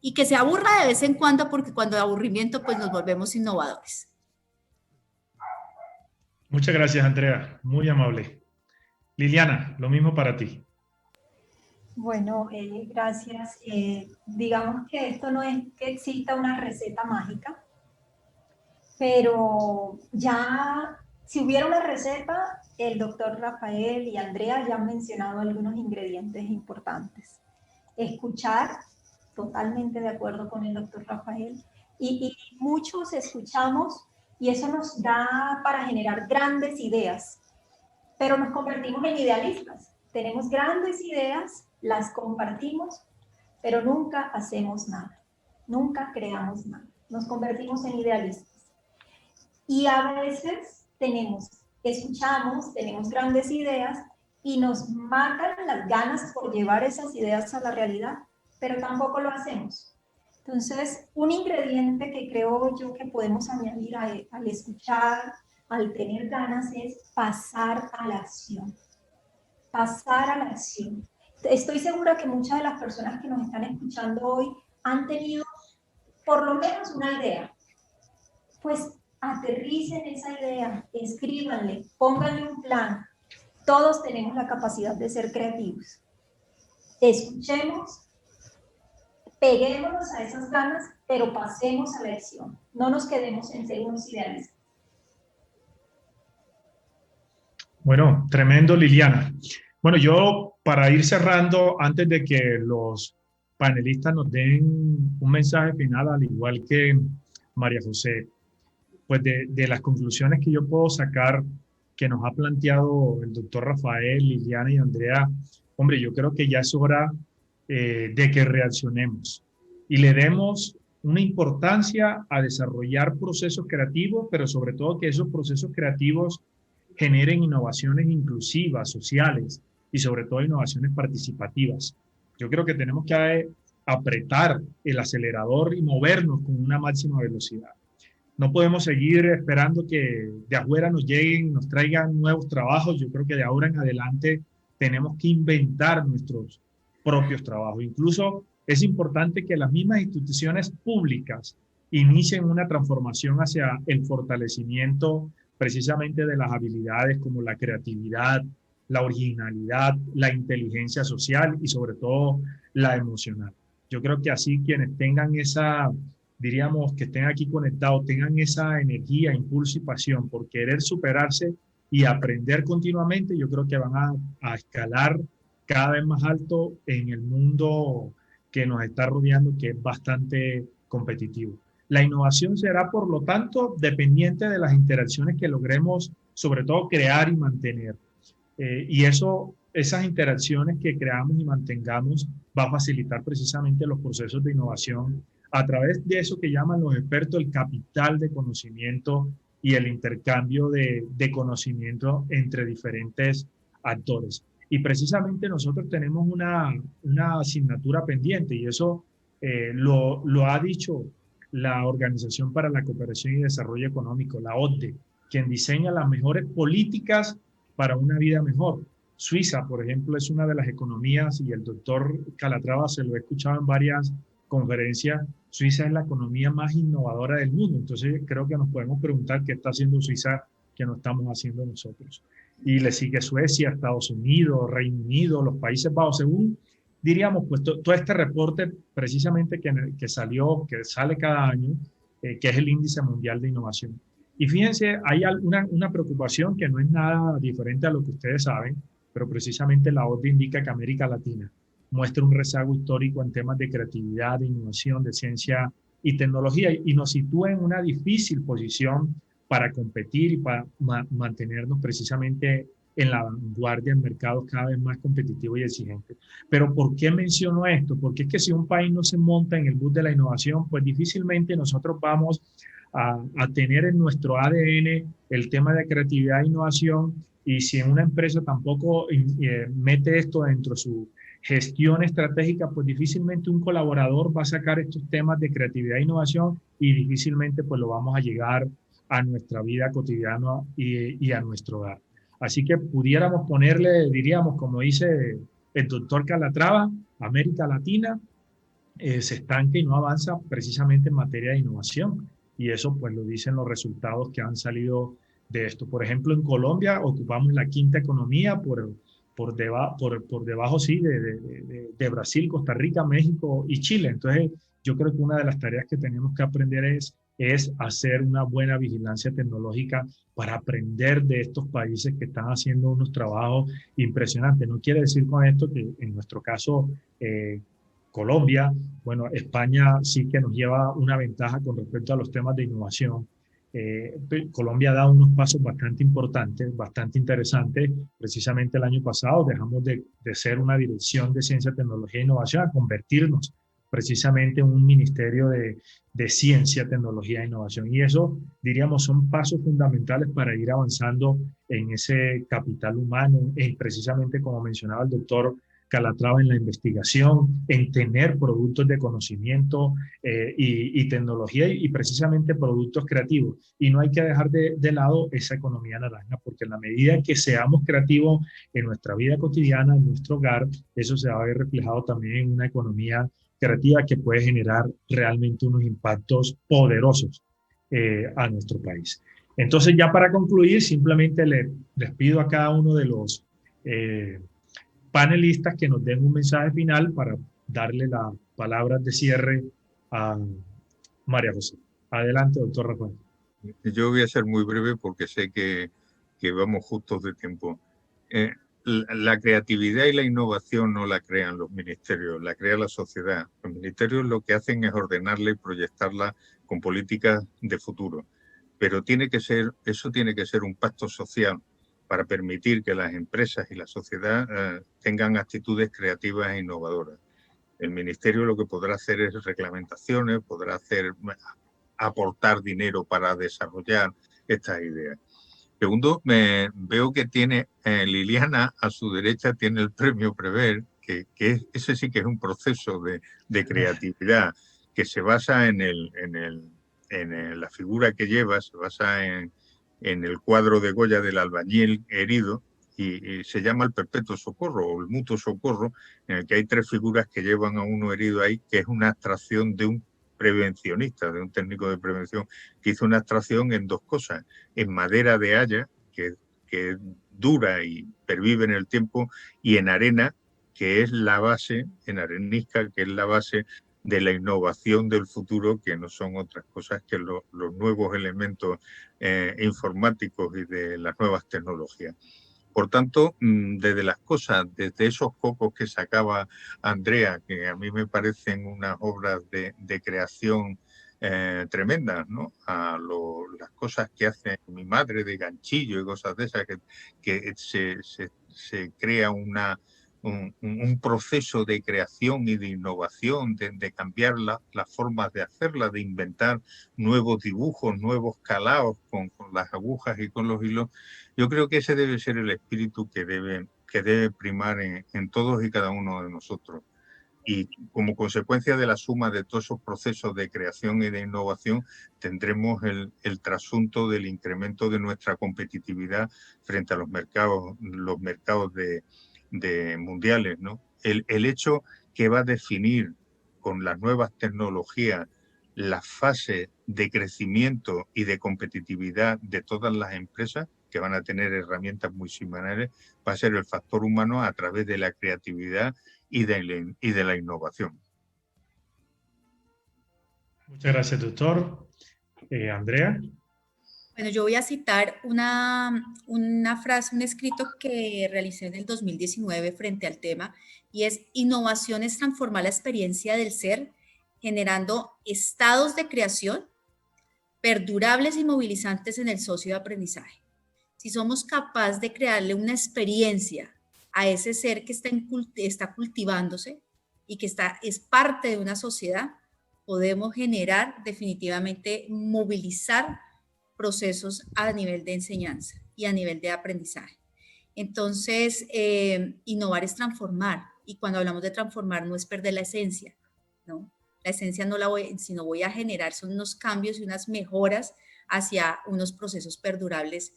y que se aburra de vez en cuando, porque cuando hay aburrimiento pues nos volvemos innovadores. Muchas gracias, Andrea, muy amable. Liliana, lo mismo para ti. Bueno, gracias. Digamos que esto no es que exista una receta mágica, pero ya Si hubiera una receta, el doctor Rafael y Andrea ya han mencionado algunos ingredientes importantes. Escuchar, totalmente de acuerdo con el doctor Rafael, y muchos escuchamos y eso nos da para generar grandes ideas, pero nos convertimos en idealistas. Tenemos grandes ideas, las compartimos, pero nunca hacemos nada, nunca creamos nada, nos convertimos en idealistas. Y a veces escuchamos, tenemos grandes ideas y nos matan las ganas por llevar esas ideas a la realidad, pero tampoco lo hacemos. Entonces, un ingrediente que creo yo que podemos añadir al escuchar, al tener ganas, es pasar a la acción. Pasar a la acción. Estoy segura que muchas de las personas que nos están escuchando hoy han tenido por lo menos una idea. Pues aterricen esa idea, escríbanle, pónganle un plan. Todos tenemos la capacidad de ser creativos. Escuchemos, peguémonos a esas ganas, pero pasemos a la acción. No nos quedemos en ser unos idealistas. Bueno, tremendo, Liliana. Bueno, yo para ir cerrando, antes de que los panelistas nos den un mensaje final, al igual que María José, pues de las conclusiones que yo puedo sacar que nos ha planteado el doctor Rafael, Liliana y Andrea, hombre, yo creo que ya es hora de que reaccionemos y le demos una importancia a desarrollar procesos creativos, pero sobre todo que esos procesos creativos generen innovaciones inclusivas, sociales y sobre todo innovaciones participativas. Yo creo que tenemos que apretar el acelerador y movernos con una máxima velocidad. No podemos seguir esperando que de afuera nos lleguen, nos traigan nuevos trabajos. Yo creo que de ahora en adelante tenemos que inventar nuestros propios trabajos. Incluso es importante que las mismas instituciones públicas inicien una transformación hacia el fortalecimiento precisamente de las habilidades como la creatividad, la originalidad, la inteligencia social y sobre todo la emocional. Yo creo que así quienes tengan esa, diríamos, que estén aquí conectados, tengan esa energía, impulso y pasión por querer superarse y aprender continuamente, yo creo que van a escalar cada vez más alto en el mundo que nos está rodeando, que es bastante competitivo. La innovación será, por lo tanto, dependiente de las interacciones que logremos, sobre todo, crear y mantener. Y esas interacciones que creamos y mantengamos va a facilitar precisamente los procesos de innovación a través de eso que llaman los expertos el capital de conocimiento y el intercambio de conocimiento entre diferentes actores. Y precisamente nosotros tenemos una asignatura pendiente y eso lo ha dicho la Organización para la Cooperación y Desarrollo Económico, la OCDE, quien diseña las mejores políticas para una vida mejor. Suiza, por ejemplo, es una de las economías, y el doctor Calatrava se lo he escuchado en varias conferencias, Suiza es la economía más innovadora del mundo. Entonces creo que nos podemos preguntar qué está haciendo Suiza que no estamos haciendo nosotros. Y le sigue Suecia, Estados Unidos, Reino Unido, los Países Bajos, según diríamos, pues todo este reporte precisamente que sale cada año, que es el Índice Mundial de Innovación. Y fíjense, hay una preocupación que no es nada diferente a lo que ustedes saben, pero precisamente la OCDE indica que América Latina muestra un rezago histórico en temas de creatividad, de innovación, de ciencia y tecnología, y nos sitúa en una difícil posición para competir y para mantenernos precisamente en la vanguardia en mercados cada vez más competitivos y exigentes. Pero ¿por qué menciono esto? Porque es que si un país no se monta en el bus de la innovación, pues difícilmente nosotros vamos a tener en nuestro ADN el tema de creatividad e innovación, y si en una empresa tampoco mete esto dentro de su gestión estratégica, pues difícilmente un colaborador va a sacar estos temas de creatividad e innovación y difícilmente pues lo vamos a llegar a nuestra vida cotidiana y a nuestro hogar. Así que pudiéramos ponerle, diríamos, como dice el doctor Calatrava, América Latina se estanca y no avanza precisamente en materia de innovación. Y eso pues lo dicen los resultados que han salido de esto. Por ejemplo, en Colombia ocupamos la quinta economía por debajo sí, de Brasil, Costa Rica, México y Chile. Entonces, yo creo que una de las tareas que tenemos que aprender es es hacer una buena vigilancia tecnológica para aprender de estos países que están haciendo unos trabajos impresionantes. No quiere decir con esto que en nuestro caso, Colombia, bueno, España sí que nos lleva una ventaja con respecto a los temas de innovación. Colombia da unos pasos bastante importantes, bastante interesantes. Precisamente el año pasado dejamos de ser una dirección de ciencia, tecnología e innovación a convertirnos precisamente en un ministerio de ciencia, tecnología e innovación. Y eso, diríamos, son pasos fundamentales para ir avanzando en ese capital humano, precisamente como mencionaba el doctor Calatrava, en la investigación, en tener productos de conocimiento y tecnología y precisamente productos creativos. Y no hay que dejar de lado esa economía naranja, porque en la medida en que seamos creativos en nuestra vida cotidiana, en nuestro hogar, eso se va a ver reflejado también en una economía creativa que puede generar realmente unos impactos poderosos a nuestro país. Entonces, ya para concluir, simplemente les pido a cada uno de los panelistas que nos den un mensaje final para darle las palabras de cierre a María José. Adelante, doctor Rafael. Yo voy a ser muy breve porque sé que vamos justos de tiempo. La creatividad y la innovación no la crean los ministerios, la crea la sociedad. Los ministerios lo que hacen es ordenarla y proyectarla con políticas de futuro. Pero eso tiene que ser un pacto social para permitir que las empresas y la sociedad tengan actitudes creativas e innovadoras. El ministerio lo que podrá hacer es reglamentaciones, podrá aportar dinero para desarrollar estas ideas. Segundo, veo que tiene Liliana a su derecha, tiene el premio Prever, que ese sí que es un proceso de creatividad que se basa en la figura que lleva, se basa en el cuadro de Goya del albañil herido y se llama el perpetuo socorro o el mutuo socorro, en el que hay tres figuras que llevan a uno herido ahí, que es una abstracción de un prevencionista, de un técnico de prevención, que hizo una abstracción en dos cosas: en madera de haya, que dura y pervive en el tiempo, y en arena, que es la base, en arenisca, que es la base de la innovación del futuro, que no son otras cosas que los nuevos elementos informáticos y de las nuevas tecnologías. Por tanto, desde esos cocos que sacaba Andrea, que a mí me parecen unas obras de creación tremendas, ¿no? Las cosas que hace mi madre de ganchillo y cosas de esas, que se crea un proceso de creación y de innovación, de cambiar las formas de hacerla, de inventar nuevos dibujos, nuevos calaos con las agujas y con los hilos. Yo creo que ese debe ser el espíritu que debe primar en todos y cada uno de nosotros. Y como consecuencia de la suma de todos esos procesos de creación y de innovación, tendremos el trasunto del incremento de nuestra competitividad frente a los mercados de mundiales, ¿no? El hecho que va a definir con las nuevas tecnologías la fase de crecimiento y de competitividad de todas las empresas, que van a tener herramientas muy similares, va a ser el factor humano a través de la creatividad y de la innovación. Muchas gracias, doctor. Andrea. Bueno, yo voy a citar una frase, un escrito que realicé en el 2019 frente al tema, y es: innovación es transformar la experiencia del ser, generando estados de creación perdurables y movilizantes en el socio de aprendizaje. Si somos capaces de crearle una experiencia a ese ser que está cultivándose y que es parte de una sociedad, podemos generar definitivamente, movilizar procesos a nivel de enseñanza y a nivel de aprendizaje. Entonces, innovar es transformar, y cuando hablamos de transformar no es perder la esencia, ¿no? La esencia no la sino voy a generar son unos cambios y unas mejoras hacia unos procesos perdurables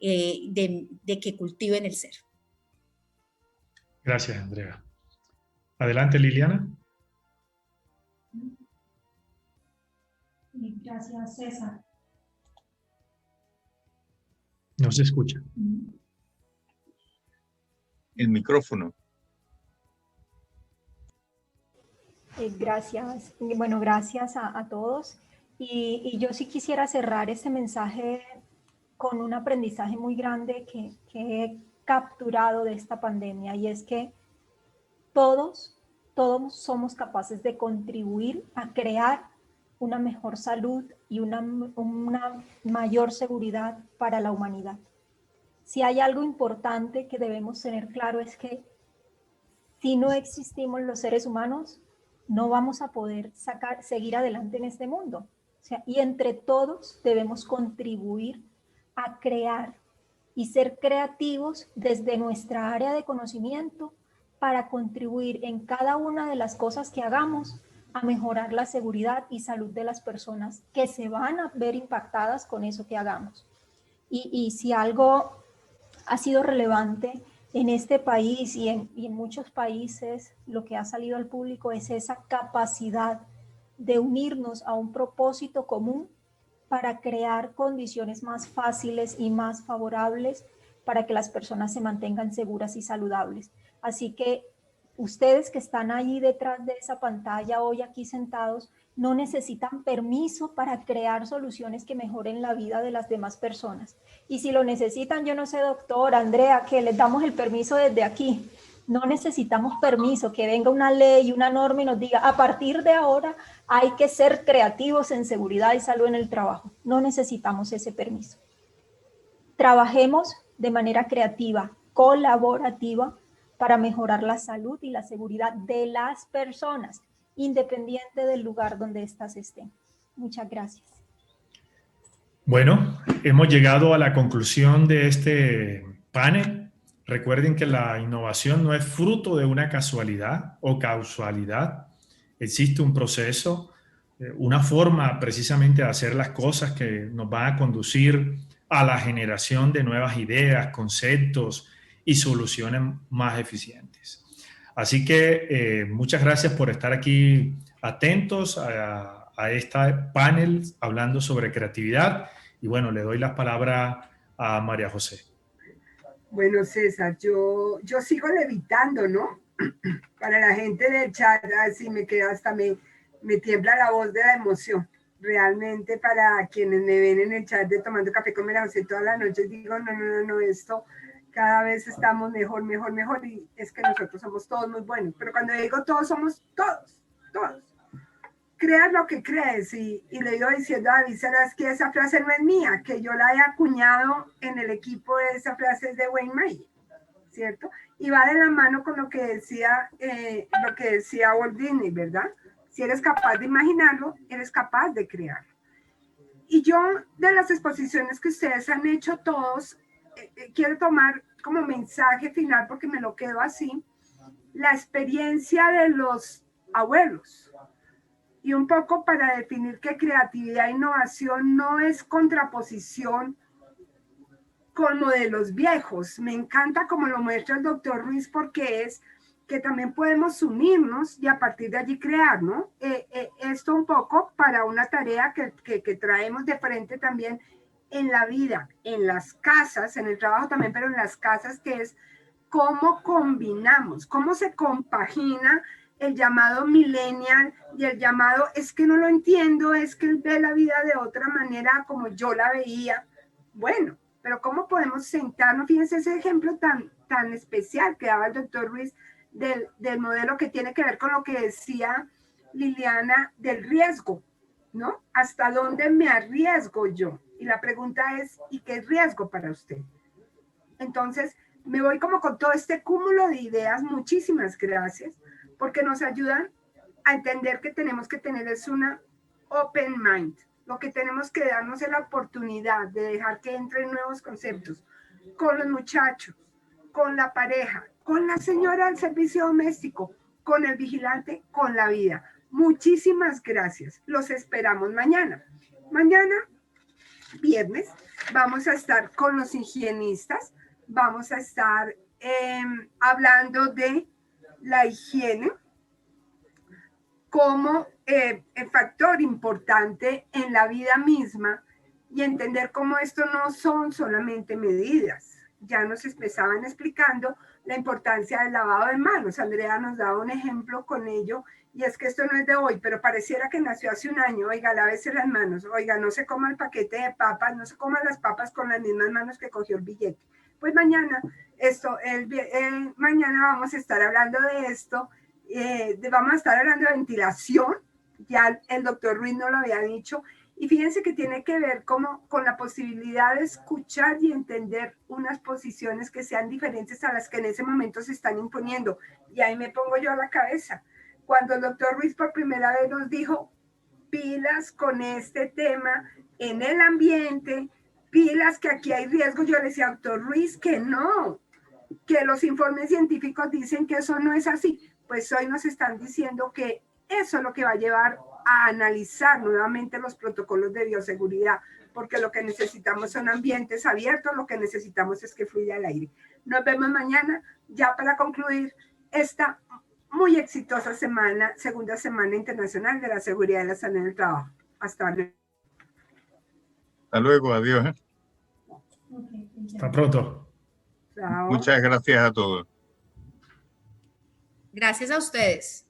de que cultiven el ser. Gracias, Andrea. Adelante, Liliana. Gracias, César. No se escucha. El micrófono. Gracias. Bueno, gracias a todos. Y yo sí quisiera cerrar este mensaje con un aprendizaje muy grande que he capturado de esta pandemia, y es que todos somos capaces de contribuir a crear una mejor salud y una mayor seguridad para la humanidad. Si hay algo importante que debemos tener claro es que si no existimos los seres humanos, no vamos a poder seguir adelante en este mundo. O sea, y entre todos debemos contribuir a crear y ser creativos desde nuestra área de conocimiento para contribuir en cada una de las cosas que hagamos a mejorar la seguridad y salud de las personas que se van a ver impactadas con eso que hagamos. Y si algo ha sido relevante en este país y en muchos países, lo que ha salido al público es esa capacidad de unirnos a un propósito común para crear condiciones más fáciles y más favorables para que las personas se mantengan seguras y saludables. Así que ustedes que están allí detrás de esa pantalla hoy aquí sentados, no necesitan permiso para crear soluciones que mejoren la vida de las demás personas. Y si lo necesitan, yo no sé, doctor, Andrea, que les damos el permiso desde aquí. No necesitamos permiso, que venga una ley, una norma y nos diga, a partir de ahora hay que ser creativos en seguridad y salud en el trabajo. No necesitamos ese permiso. Trabajemos de manera creativa, colaborativa, para mejorar la salud y la seguridad de las personas, independiente del lugar donde éstas estén. Muchas gracias. Bueno, hemos llegado a la conclusión de este panel. Recuerden que la innovación no es fruto de una casualidad o causalidad. Existe un proceso, una forma precisamente de hacer las cosas que nos van a conducir a la generación de nuevas ideas, conceptos y soluciones más eficientes. Así que muchas gracias por estar aquí atentos a este panel hablando sobre creatividad. Y bueno, le doy la palabra a María José. Bueno, César, yo sigo levitando, ¿no? Para la gente del chat, así me queda hasta me tiembla la voz de la emoción. Realmente para quienes me ven en el chat de Tomando Café con María José todas las noches, digo, no, esto cada vez estamos mejor, y es que nosotros somos todos muy buenos. Pero cuando digo todos, somos todos. Creas lo que crees, y le iba diciendo a David Salas que esa frase no es mía, que yo la he acuñado en el equipo, esa frase es de Wayne Mayer, ¿cierto? Y va de la mano con lo que decía Walt Disney, ¿verdad? Si eres capaz de imaginarlo, eres capaz de crearlo. Y yo, de las exposiciones que ustedes han hecho todos, quiero tomar como mensaje final, porque me lo quedo así, la experiencia de los abuelos. Y un poco para definir que creatividad e innovación no es contraposición con modelos viejos. Me encanta como lo muestra el doctor Ruiz, porque es que también podemos unirnos y a partir de allí crear, ¿no? Esto un poco para una tarea que traemos de frente también en la vida, en las casas, en el trabajo también, pero en las casas, que es cómo combinamos, cómo se compagina el llamado millennial y el llamado, es que no lo entiendo, es que él ve la vida de otra manera como yo la veía. Bueno, pero ¿cómo podemos sentarnos? Fíjense ese ejemplo tan especial que daba el doctor Ruiz del modelo que tiene que ver con lo que decía Liliana del riesgo, ¿no? ¿Hasta dónde me arriesgo yo? Y la pregunta es, ¿y qué es riesgo para usted? Entonces, me voy como con todo este cúmulo de ideas. Muchísimas gracias, porque nos ayudan a entender que tenemos que tener es una open mind. Lo que tenemos que darnos es la oportunidad de dejar que entren nuevos conceptos con los muchachos, con la pareja, con la señora del servicio doméstico, con el vigilante, con la vida. Muchísimas gracias. Los esperamos mañana. Mañana, viernes, vamos a estar con los higienistas. Vamos a estar hablando de la higiene como el factor importante en la vida misma, y entender cómo esto no son solamente medidas, ya nos estaban explicando la importancia del lavado de manos. Andrea nos daba un ejemplo con ello, y es que esto no es de hoy, pero pareciera que nació hace un año. Oiga, lávese las manos, oiga, no se coma el paquete de papas, no se coma las papas con las mismas manos que cogió el billete. Pues mañana, mañana vamos a estar hablando de esto, vamos a estar hablando de ventilación, ya el doctor Ruiz nos lo había dicho, y fíjense que tiene que ver con la posibilidad de escuchar y entender unas posiciones que sean diferentes a las que en ese momento se están imponiendo. Y ahí me pongo yo a la cabeza. Cuando el doctor Ruiz por primera vez nos dijo, pilas con este tema en el ambiente, pilas que aquí hay riesgo, yo le decía, doctor Ruiz, que no, que los informes científicos dicen que eso no es así. Pues hoy nos están diciendo que eso es lo que va a llevar a analizar nuevamente los protocolos de bioseguridad, porque lo que necesitamos son ambientes abiertos, lo que necesitamos es que fluya el aire. Nos vemos mañana, ya para concluir esta muy exitosa semana, segunda semana internacional de la seguridad y la salud en el trabajo. Hasta luego. Hasta luego, adiós. Hasta pronto. Chao. Muchas gracias a todos. Gracias a ustedes.